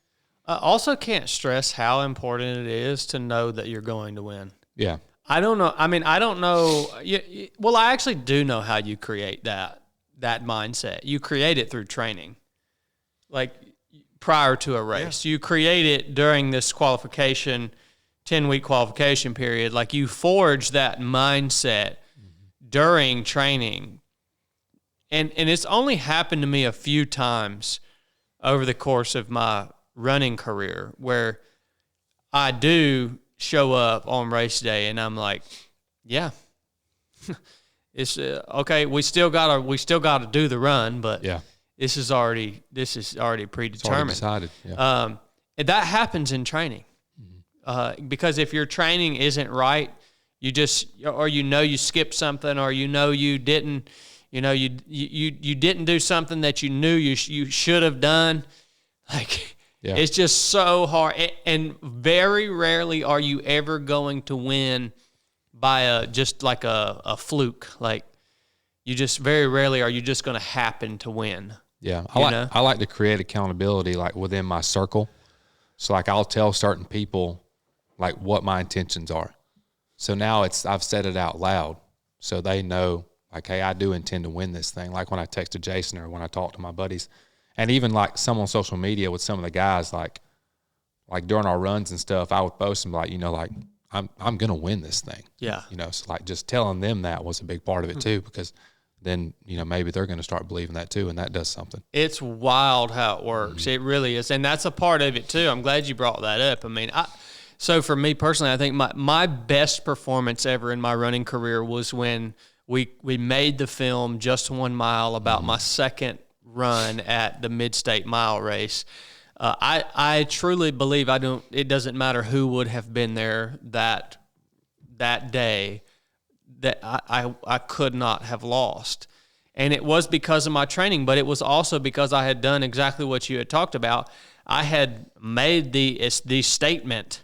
I also can't stress how important it is to know that you're going to win. Yeah. I don't know. I mean, I don't know. Well, I actually do know how you create that mindset. You create it through training. prior to a race. You create it during this qualification, 10-week qualification period. Like, you forge that mindset during training. And it's only happened to me a few times over the course of my running career where I do show up on race day and I'm like, yeah, it's okay. We still gotta do the run, but this is already predetermined. It's already decided. And that happens in training, because if your training isn't right, you skipped something, or you didn't do something that you knew you should have done. Like, it's just so hard, and very rarely are you ever going to win by a fluke. Like, very rarely are you just going to happen to win. Yeah, I like to create accountability, like, within my circle. So, like, I'll tell certain people, like, what my intentions are. So now I've said it out loud, so they know, like, hey, I do intend to win this thing. Like when I texted Jason or when I talked to my buddies, and even like some on social media with some of the guys, like during our runs and stuff, I would post them like, like, I'm gonna win this thing. Yeah. So like just telling them that was a big part of it too, because then, maybe they're going to start believing that too, and that does something. It's wild how it works. It really is. And that's a part of it too. I'm glad you brought that up. I mean, so for me personally, I think my best performance ever in my running career was when we made the film Just 1 Mile about my second run at the Mid-State Mile Race. I truly believe it doesn't matter who would have been there that day, that I could not have lost. And it was because of my training, but it was also because I had done exactly what you had talked about. I had made the statement,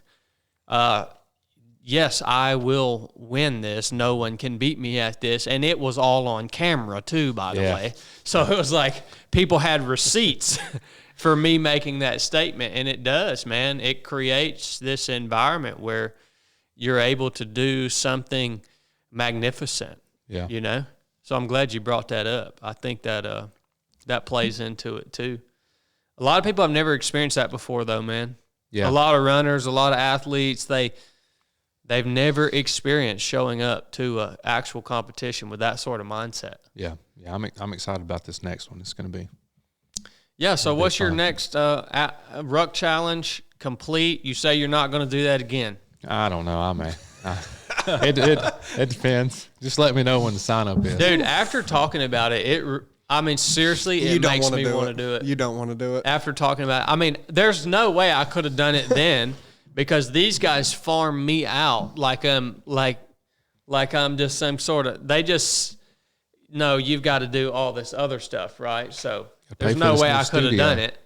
yes, I will win this. No one can beat me at this. And it was all on camera too, by the way. So it was like people had receipts for me making that statement. And it does, man. It creates this environment where you're able to do something magnificent. Yeah. So I'm glad you brought that up. I think that that plays into it too. A lot of people have never experienced that before, though, man. Yeah. A lot of runners, a lot of athletes, they've never experienced showing up to an actual competition with that sort of mindset. Yeah. I'm excited about this next one. It's going to be. Yeah. So what's your next Ruck challenge complete? You say you're not going to do that again. I don't know. I may. It depends. Just let me know when the sign up is. Dude, after talking about it, seriously, it makes me want to do it. You don't want to do it. After talking about it, there's no way I could have done it then because these guys farm me out like I'm just some sort of, you've got to do all this other stuff, right? So there's no way I could have done it.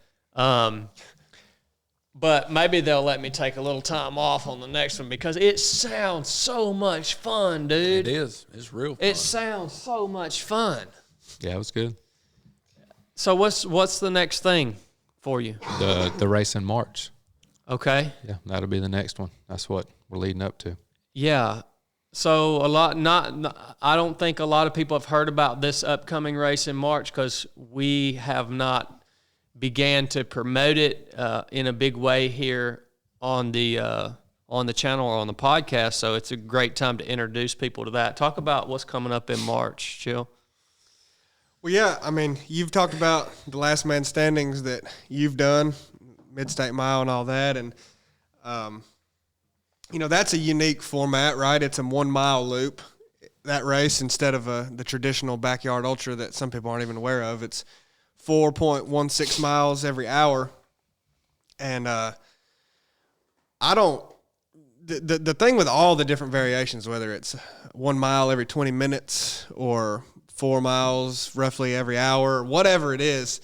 But maybe they'll let me take a little time off on the next one because it sounds so much fun, dude. It is. It's real fun. It sounds so much fun. Yeah, it was good. So what's the next thing for you? The race in March. Okay. Yeah, that'll be the next one. That's what we're leading up to. Yeah. So I don't think a lot of people have heard about this upcoming race in March because we have not began to promote it in a big way here on the channel or on the podcast. So it's a great time to introduce people to that. Talk about what's coming up in March, Chill. Well, yeah, you've talked about the last man standings that you've done, Mid-State Mile and all that. And, that's a unique format, right? It's a 1 mile loop, that race, instead of the traditional backyard ultra that some people aren't even aware of. It's 4.16 miles every hour. And the thing with all the different variations, whether it's 1 mile every 20 minutes or 4 miles roughly every hour, whatever it is,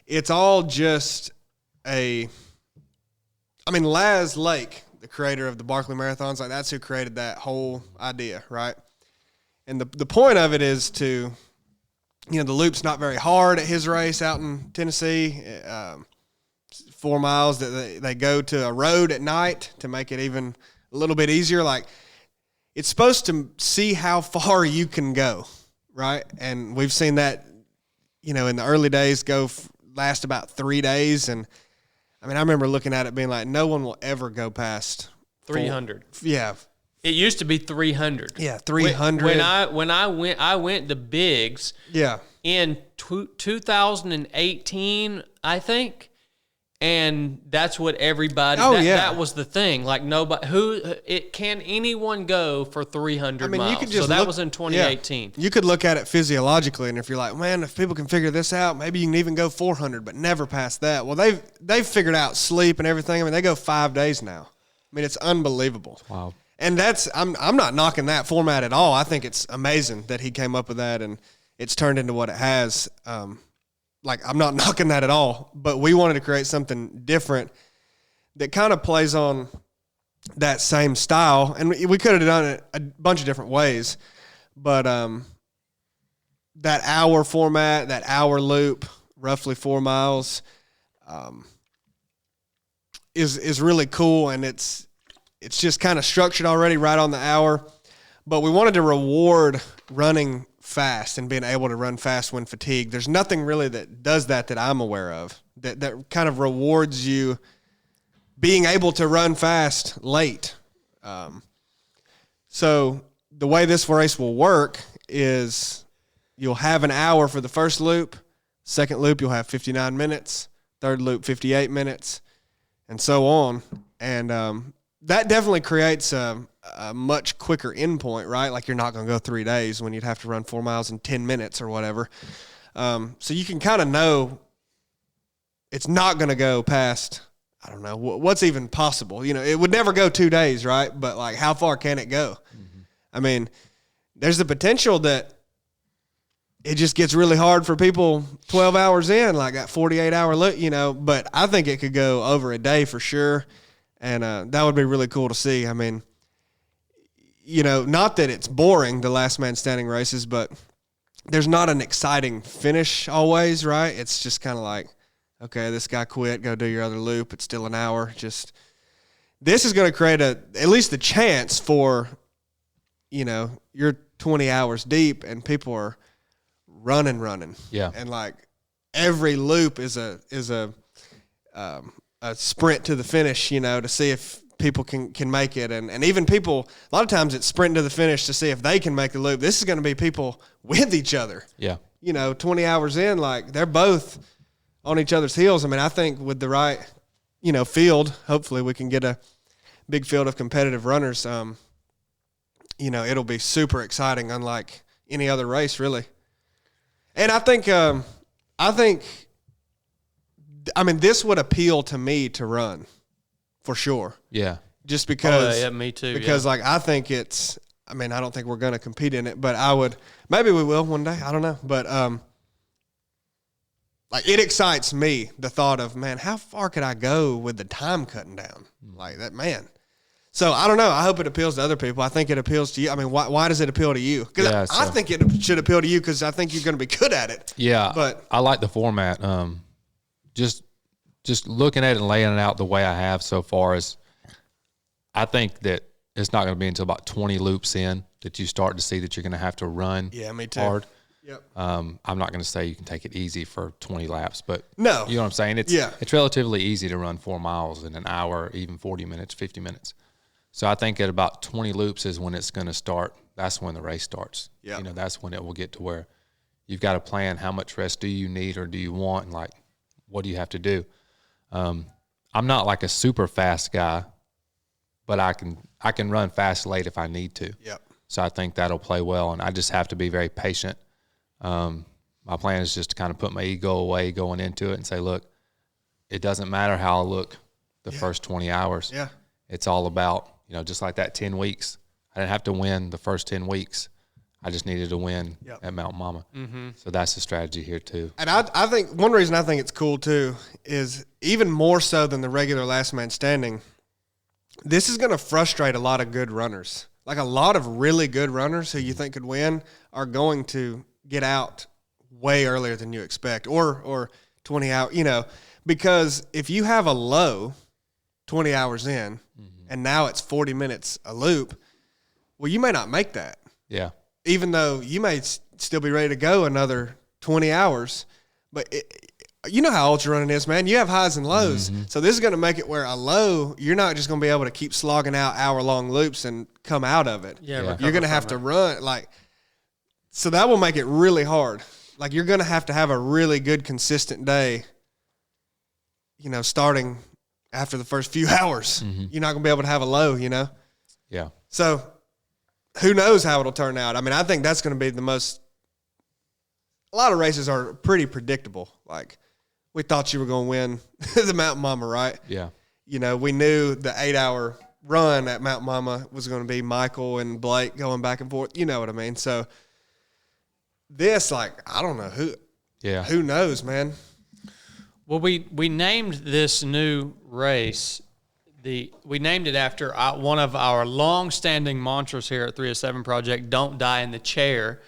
it's all just Laz Lake, the creator of the Barkley Marathons, like that's who created that whole idea, right? And the point of it is to, the loop's not very hard at his race out in Tennessee. 4 miles that they go to a road at night to make it even a little bit easier. Like, it's supposed to see how far you can go, right? And we've seen that, in the early days last about 3 days. And I mean, I remember looking at it being like, no one will ever go past 300. Yeah. It used to be 300. Yeah, 300. When I went to Biggs. Yeah. In 2018, I think. And that's what everybody. That was the thing. Like can anyone go for 300 miles? You could just that was in 2018. Yeah. You could look at it physiologically, and if you're like, man, if people can figure this out, maybe you can even go 400, but never past that. Well, they've figured out sleep and everything. I mean, they go 5 days now. I mean, it's unbelievable. Wow. And I'm not knocking that format at all. I think it's amazing that he came up with that, and it's turned into what it has. I'm not knocking that at all, but we wanted to create something different that kind of plays on that same style. And we could have done it a bunch of different ways, but that hour format, that hour loop, roughly 4 miles, is really cool, and it's just kind of structured already right on the hour. But we wanted to reward running fast and being able to run fast when fatigued. There's nothing really that does that I'm aware of that kind of rewards you being able to run fast late. So the way this race will work is you'll have an hour for the first loop. Second loop, you'll have 59 minutes. Third loop, 58 minutes, and so on. And that definitely creates a much quicker endpoint, right? Like you're not going to go 3 days when you'd have to run 4 miles in 10 minutes or whatever. So you can kind of know it's not going to go past, I don't know, what's even possible. You know, it would never go 2 days, right? But like how far can it go? Mm-hmm. I mean, there's the potential that it just gets really hard for people 12 hours in, like that 48-hour look, you know, but I think it could go over a day for sure. And that would be really cool to see. I mean, you know, not that it's boring, the last man standing races, but there's not an exciting finish always, right? It's just kind of like, okay, this guy quit, go do your other loop. It's still an hour. Just this is going to create at least the chance for, you know, you're 20 hours deep and people are running. Yeah. And like every loop is a sprint to the finish, you know, to see if people can make it. And even people, a lot of times it's sprinting to the finish to see if they can make the loop. This is going to be people with each other. Yeah. You know, 20 hours in, like they're both on each other's heels. I mean, I think with the right, you know, field, hopefully we can get a big field of competitive runners. You know, it'll be super exciting, unlike any other race, really. And I think, I mean, this would appeal to me to run, for sure. Yeah. Just because. Oh, yeah, me too. Because, like, I think it's. I mean, I don't think we're going to compete in it, but I would. Maybe we will one day. I don't know, but like it excites me, the thought of, man, how far could I go with the time cutting down like that, man. So I don't know. I hope it appeals to other people. I think it appeals to you. I mean, why does it appeal to you? Because I think it should appeal to you because I think you're going to be good at it. Yeah, but I like the format. Just looking at it and laying it out the way I have so far is, I think that it's not going to be until about 20 loops in that you start to see that you're going to have to run me too. hard. Yep. I'm not going to say you can take it easy for 20 laps, but no, you know what I'm saying? It's relatively easy to run 4 miles in an hour, even 40 minutes, 50 minutes. So I think at about 20 loops is when it's going to start. That's when the race starts. Yep. You know, that's when it will get to where you've got to plan how much rest do you need or do you want, and like what do you have to do. I'm not like a super fast guy, but I can run fast late if I need to. Yep. So I think that'll play well, and I just have to be very patient. My plan is just to kind of put my ego away going into it and say, look, it doesn't matter how I look the first 20 hours. Yeah. It's all about, you know, just like that 10 weeks. I didn't have to win the first 10 weeks. I just needed to win at Mount Mama. Mm-hmm. So that's the strategy here too. And I think one reason I think it's cool too is even more so than the regular last man standing, this is going to frustrate a lot of good runners. Like a lot of really good runners who you think could win are going to get out way earlier than you expect, or 20 hours, you know, because if you have a low 20 hours in and now it's 40 minutes a loop, well, you may not make that. Yeah. Even though you may still be ready to go another 20 hours, but you know how ultra running is, man. You have highs and lows. So this is going to make it where a low, you're not just going to be able to keep slogging out hour-long loops and come out of it. Yeah. You're going to have to run. So that will make it really hard. Like, you're going to have a really good, consistent day, starting after the first few hours. You're not going to be able to have a low, Yeah. So who knows how it'll turn out. I mean, I think that's going to be a lot of races are pretty predictable. Like, we thought you were going to win the Mountain Mama, right? Yeah. We knew the 8-hour run at Mountain Mama was going to be Michael and Blake going back and forth. You know what I mean? So this, I don't know who knows, man. Well, we named this new race. We named it after one of our long-standing mantras here at 307 Project, Don't Die in the Chair.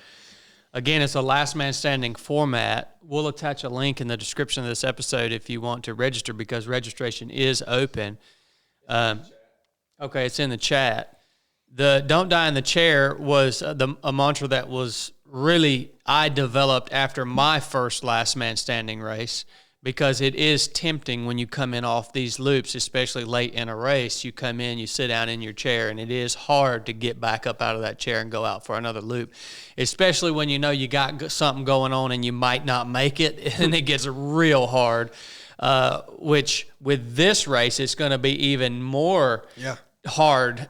Again, it's a last man standing format. We'll attach a link in the description of this episode if you want to register, because registration is open. Okay, it's in the chat. The Don't Die in the Chair was a mantra that was really I developed after my first last man standing race, because it is tempting when you come in off these loops, especially late in a race. You come in, you sit down in your chair, and it is hard to get back up out of that chair and go out for another loop, especially when you know you got something going on and you might not make it, and it gets real hard, which with this race, it's going to be even more hard.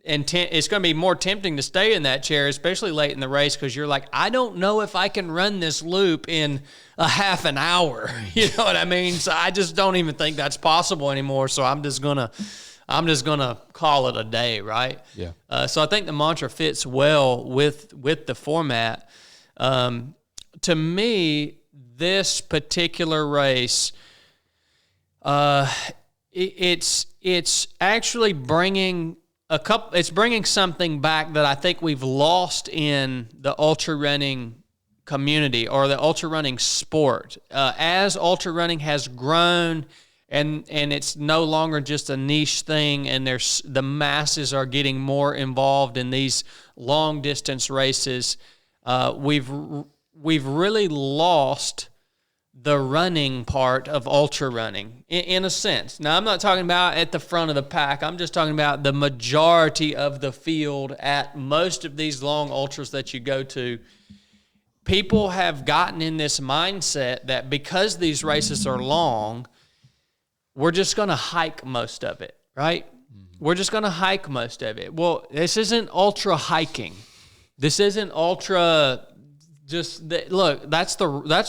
And it's going to be more tempting to stay in that chair, especially late in the race, because you're like, I don't know if I can run this loop in a half an hour. You know what I mean? So I just don't even think that's possible anymore. So I'm just gonna call it a day, right? Yeah. So I think the mantra fits well with the format. To me, this particular race, it's actually bringing it's bringing something back that I think we've lost in the ultra running community or the ultra running sport. As ultra running has grown and it's no longer just a niche thing, and the masses are getting more involved in these long distance races, we've really lost the running part of ultra running in a sense. Now, I'm not talking about at the front of the pack. I'm just talking about the majority of the field at most of these long ultras that you go to. People have gotten in this mindset that because these races are long, we're just going to hike most of it, right? Mm-hmm. We're just going to hike most of it. Well, this isn't ultra hiking. This isn't ultra. Look, that's the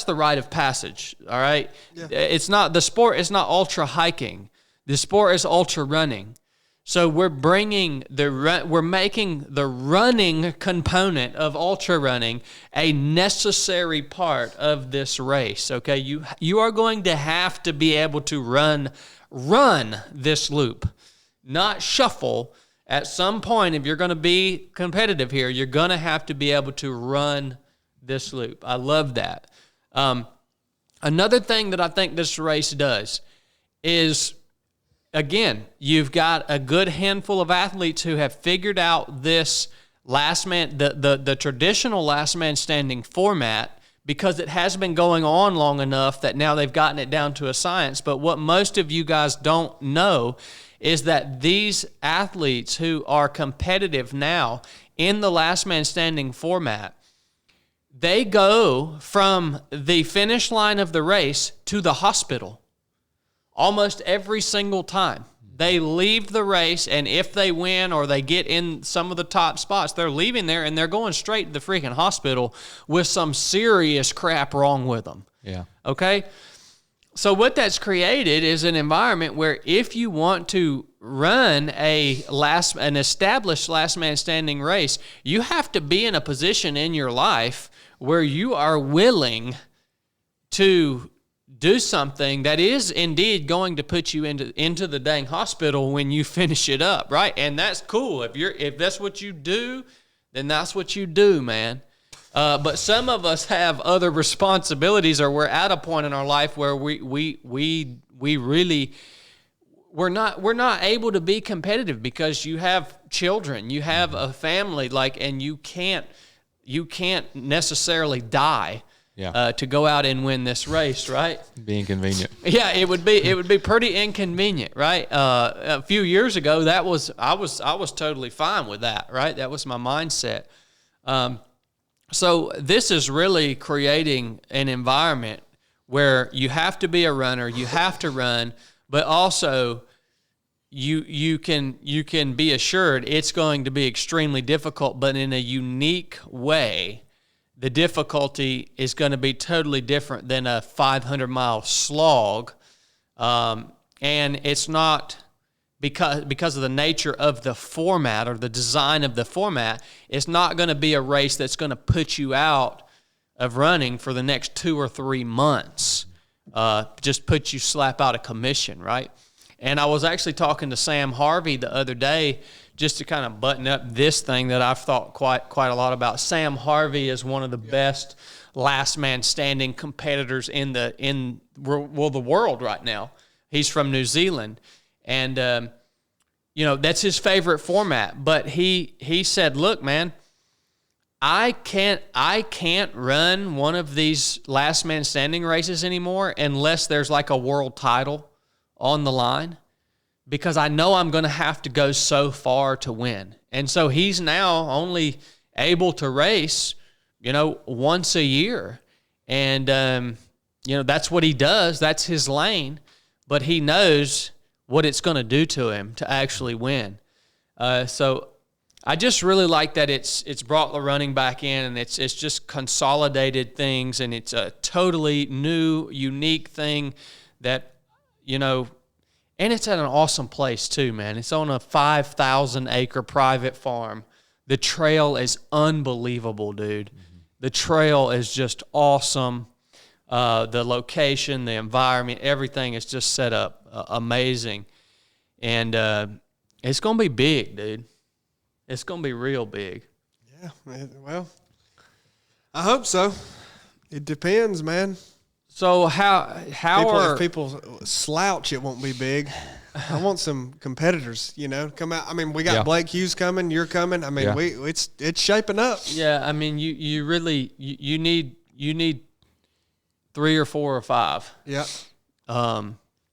rite of passage, all right? Yeah. It's not the sport. It's not ultra hiking. The sport is ultra running. So we're making the running component of ultra running a necessary part of this race. Okay, you are going to have to be able to run this loop, not shuffle. At some point, if you're going to be competitive here, you're going to have to be able to run this loop. I love that. Another thing that I think this race does is, again, you've got a good handful of athletes who have figured out this last man, the traditional last man standing format, because it has been going on long enough that now they've gotten it down to a science. But what most of you guys don't know is that these athletes who are competitive now in the last man standing format, they go from the finish line of the race to the hospital almost every single time. They leave the race, and if they win or they get in some of the top spots, they're leaving there and they're going straight to the freaking hospital with some serious crap wrong with them. Yeah. Okay? So what that's created is an environment where if you want to run an established last man standing race, you have to be in a position in your life where you are willing to do something that is indeed going to put you into the dang hospital when you finish it up, right? And that's cool. If that's what you do, then that's what you do, man. But some of us have other responsibilities, or we're at a point in our life where we're not able to be competitive because you have children, you have a family, and you can't necessarily die to go out and win this race, right? Be inconvenient. Yeah, it would be pretty inconvenient, right? A few years ago, I was totally fine with that, right? That was my mindset. So this is really creating an environment where you have to be a runner, you have to run, but also you can be assured it's going to be extremely difficult, but in a unique way. The difficulty is going to be totally different than a 500-mile slog, and it's not because of the nature of the format or the design of the format. It's not going to be a race that's going to put you out of running for the next 2 or 3 months. Just put you slap out of commission, right? And I was actually talking to Sam Harvey the other day just to kind of button up this thing that I've thought quite a lot about. Sam Harvey is one of the best last man standing competitors in the world right now. He's from New Zealand, and that's his favorite format. But he said, "Look, man, I can't run one of these last man standing races anymore unless there's like a world title on the line, because I know I'm going to have to go so far to win." And so he's now only able to race, once a year. And, that's what he does. That's his lane. But he knows what it's going to do to him to actually win. So I just really like that it's brought the running back in, and it's just consolidated things, and it's a totally new, unique thing that, and it's at an awesome place too, man. It's on a 5,000-acre private farm. The trail is unbelievable, dude. Mm-hmm. The trail is just awesome. The location, the environment, everything is just set up amazing. And it's going to be big, dude. It's going to be real big. Yeah, well, I hope so. It depends, man. So how if people slouch, it won't be big. I want some competitors, come out. I mean, we got Blake Hughes coming. You're coming. I mean, it's shaping up. Yeah, I mean, you really you need 3 or 4 or 5. Yeah.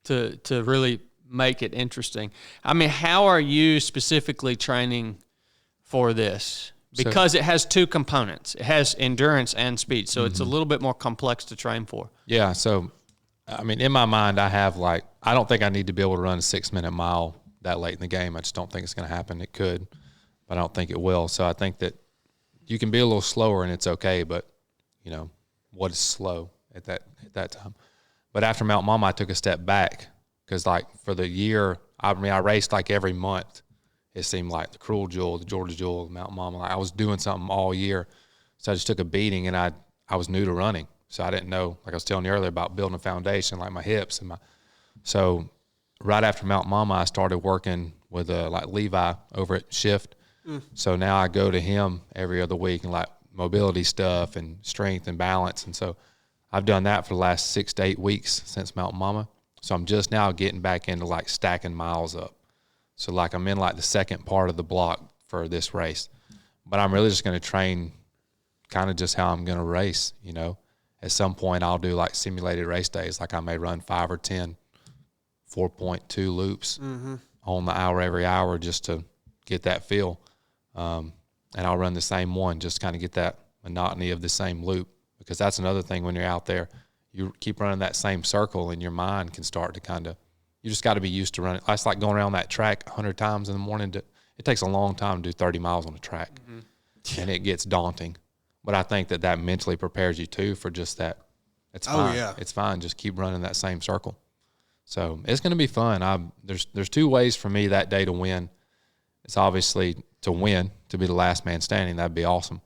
To really make it interesting. I mean, how are you specifically training for this? Because it has 2 components. It has endurance and speed, so it's a little bit more complex to train for. Yeah, so, I mean, in my mind, I have I don't think I need to be able to run a 6-minute mile that late in the game. I just don't think it's going to happen. It could, but I don't think it will. So I think that you can be a little slower and it's okay, but, what is slow at that time? But after Mount Mama, I took a step back because, for the year, I raced every month. It seemed like the Cruel Jewel, the Georgia Jewel, the Mount Mama. I was doing something all year. So I just took a beating, and I was new to running. So I didn't know, like I was telling you earlier, about building a foundation, like my hips. So right after Mount Mama, I started working with Levi over at Shift. So now I go to him every other week and mobility stuff and strength and balance. And so I've done that for the last 6 to 8 weeks since Mount Mama. So I'm just now getting back into stacking miles up. So I'm in the second part of the block for this race, but I'm really just going to train kind of just how I'm going to race. At some point I'll do simulated race days. I may run 5 or 10 4.2 loops on the hour every hour just to get that feel. And I'll run the same one, just kind of get that monotony of the same loop, because that's another thing when you're out there, you keep running that same circle and your mind can start to you just got to be used to running. It's like going around that track 100 times in the morning. It takes a long time to do 30 miles on a track, and it gets daunting. But I think that mentally prepares you too for just that. It's fine. Oh, yeah. It's fine. Just keep running that same circle. So it's going to be fun. There's 2 ways for me that day to win. It's obviously to win, to be the last man standing. That'd be awesome.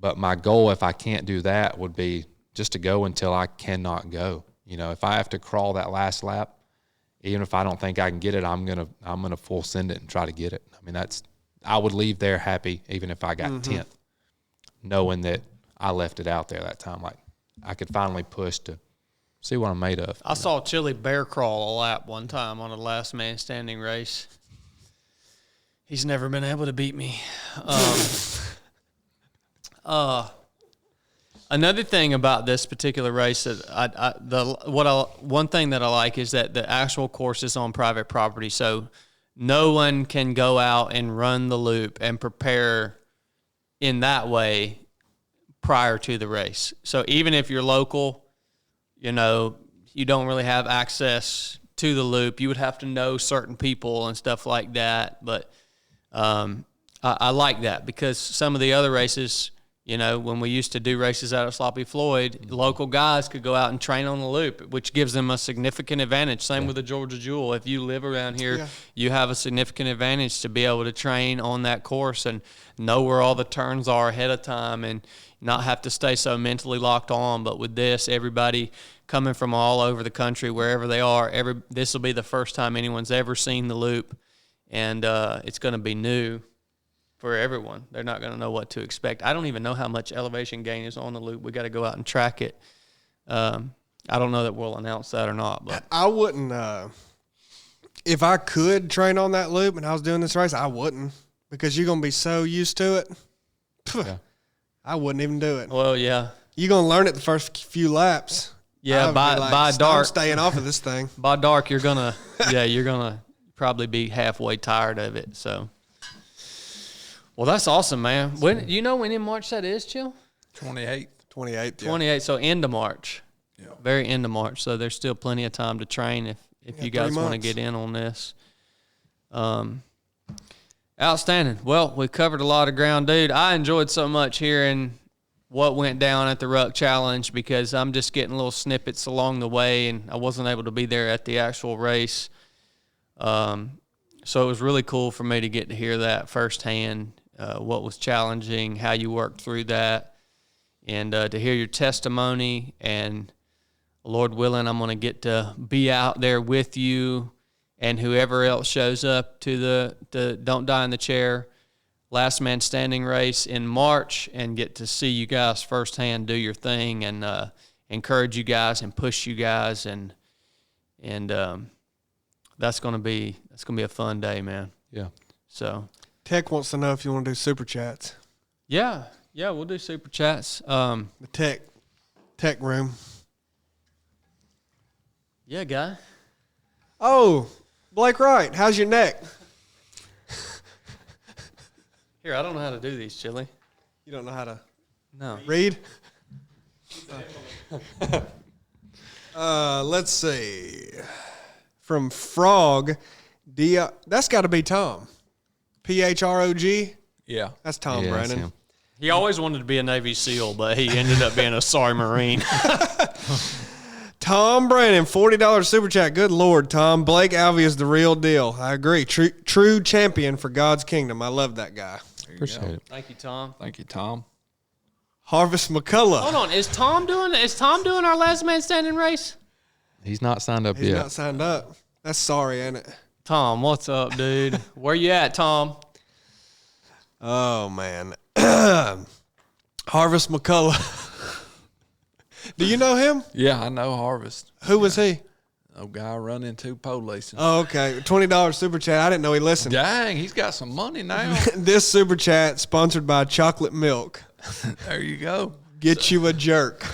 But my goal, if I can't do that, would be just to go until I cannot go. If I have to crawl that last lap, even if I don't think I can get it, I'm gonna full send it and try to get it. I mean, I would leave there happy, even if I got 10th, knowing that I left it out there that time. I could finally push to see what I'm made of. I saw Chili bear crawl a lap one time on a last man standing race. He's never been able to beat me. Another thing about this particular race that one thing that I like is that the actual course is on private property, so no one can go out and run the loop and prepare in that way prior to the race. So even if you're local, you don't really have access to the loop. You would have to know certain people and stuff like that. But I like that because some of the other races, when we used to do races out of Sloppy Floyd, local guys could go out and train on the loop, which gives them a significant advantage. Same with the Georgia Jewel. If you live around here, you have a significant advantage to be able to train on that course and know where all the turns are ahead of time and not have to stay so mentally locked on. But with this, everybody coming from all over the country, wherever they are, this will be the first time anyone's ever seen the loop, and it's going to be new for everyone. They're not going to know what to expect. I don't even know how much elevation gain is on the loop. We got to go out and track it. I don't know that we'll announce that or not. But I wouldn't. If I could train on that loop and I was doing this race, I wouldn't because you're going to be so used to it. Yeah. I wouldn't even do it. Well, yeah. You're going to learn it the first few laps. Yeah, by dark. I'm staying off of this thing. By dark, you're gonna probably be halfway tired of it. So. Well, that's awesome, man. When when in March that is, Chill? 28th. 28th, yeah. 28th, so end of March. Yeah. Very end of March. So there's still plenty of time to train if you guys want to get in on this. Outstanding. Well, we covered a lot of ground, dude. I enjoyed so much hearing what went down at the Ruck Challenge because I'm just getting little snippets along the way, and I wasn't able to be there at the actual race. So it was really cool for me to get to hear that firsthand. What was challenging, how you worked through that, and to hear your testimony. And Lord willing, I'm going to get to be out there with you and whoever else shows up to the Don't Die in the Chair Last Man Standing race in March and get to see you guys firsthand do your thing and encourage you guys and push you guys. And that's going to be a fun day, man. Yeah. So. Tech wants to know if you want to do super chats. Yeah, we'll do super chats. The tech room. Yeah, guy. Oh, Blake Wright, how's your neck? Here, I don't know how to do these, Chili. You don't know how to read? Let's see. From Frog, that's got to be Tom. PHROG? Yeah. That's Tom Brandon. He always wanted to be a Navy SEAL, but he ended up being a sorry Marine. Tom Brandon, $40 super chat. Good Lord, Tom. Blake Alvey is the real deal. I agree. True champion for God's kingdom. I love that guy. Appreciate it. Thank you, Tom. Thank you, Tom. Harvest McCullough. Hold on. Is Tom doing our Last Man Standing race? He's not signed up yet. He's not signed up. That's sorry, ain't it? Tom, what's up, dude? Where you at, Tom? Oh, man. Harvest McCullough. Do you know him? Yeah, I know Harvest. Who was he? A guy running two pole racing. Oh, okay. $20 super chat. I didn't know he listened. Dang, he's got some money now. This super chat sponsored by Chocolate Milk. There you go. Get you a jerk.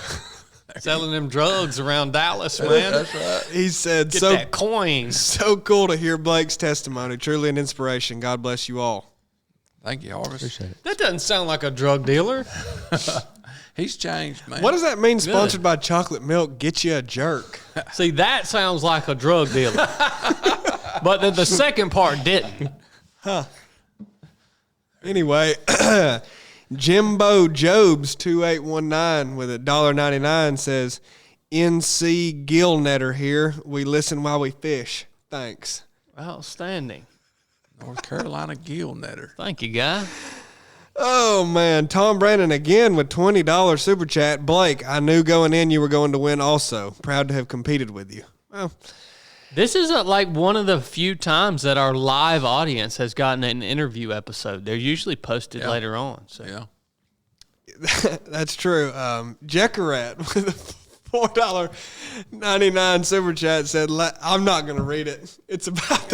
Selling them drugs around Dallas, man. That's right. He said, Get that coin. So cool to hear Blake's testimony. Truly an inspiration. God bless you all. Thank you, Harvest. Appreciate it. That doesn't sound like a drug dealer. He's changed, man. What does that mean, sponsored by Chocolate Milk? Get you a jerk. See, that sounds like a drug dealer. But the second part didn't. Huh. Anyway, Jimbo Jobs 2819 with $1.99 says, NC Gill Netter here. We listen while we fish. Thanks. Outstanding. North Carolina gill netter. Thank you, guy. Oh, man. Tom Brandon again with $20 super chat. Blake, I knew going in you were going to win also. Proud to have competed with you. Well, this is like one of the few times that our live audience has gotten an interview episode. They're usually posted later on. So. Yeah. That's true. Jekarat with a $4.99 super chat said, I'm not going to read it. It's about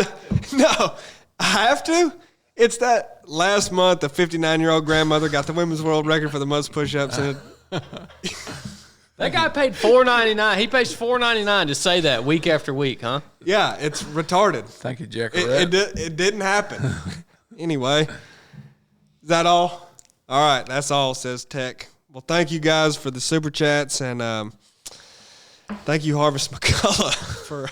no, I have to. It's that last month, a 59-year-old grandmother got the women's world record for the most push-ups in That guy paid $4.99. He pays $4.99 to say that week after week, huh? Yeah, it's retarded. Thank you, Jack. It didn't happen. Anyway, is that all? All right, that's all, says Tech. Well, thank you guys for the super chats, and thank you, Harvest McCullough, for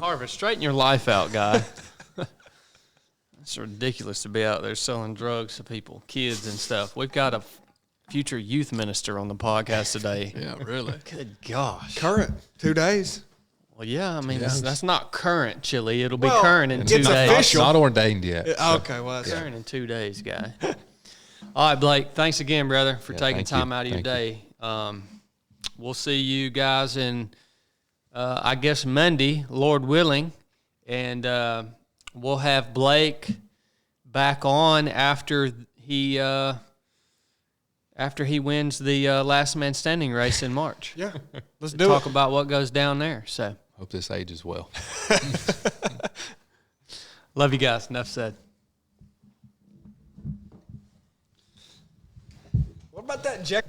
Harvest, straighten your life out, guy. It's ridiculous to be out there selling drugs to people, kids and stuff. We've got a future youth minister on the podcast today. Yeah, really. Good gosh. current 2 days. Well, yeah, I mean, that's not current, Chili. It'll be Well, current in 2 it's days. official. Not ordained yet. Okay, well, that's Current in 2 days, guy. All right, Blake, thanks again, brother, for taking thank time you. out of your Thank day. We'll see you guys in, I guess, Monday, Lord willing, and we'll have Blake back on after he wins the last man standing race in March. yeah. Let's To do talk it. about what goes down there. So, Hope this ages well. love you guys. Enough said. What about that Jack?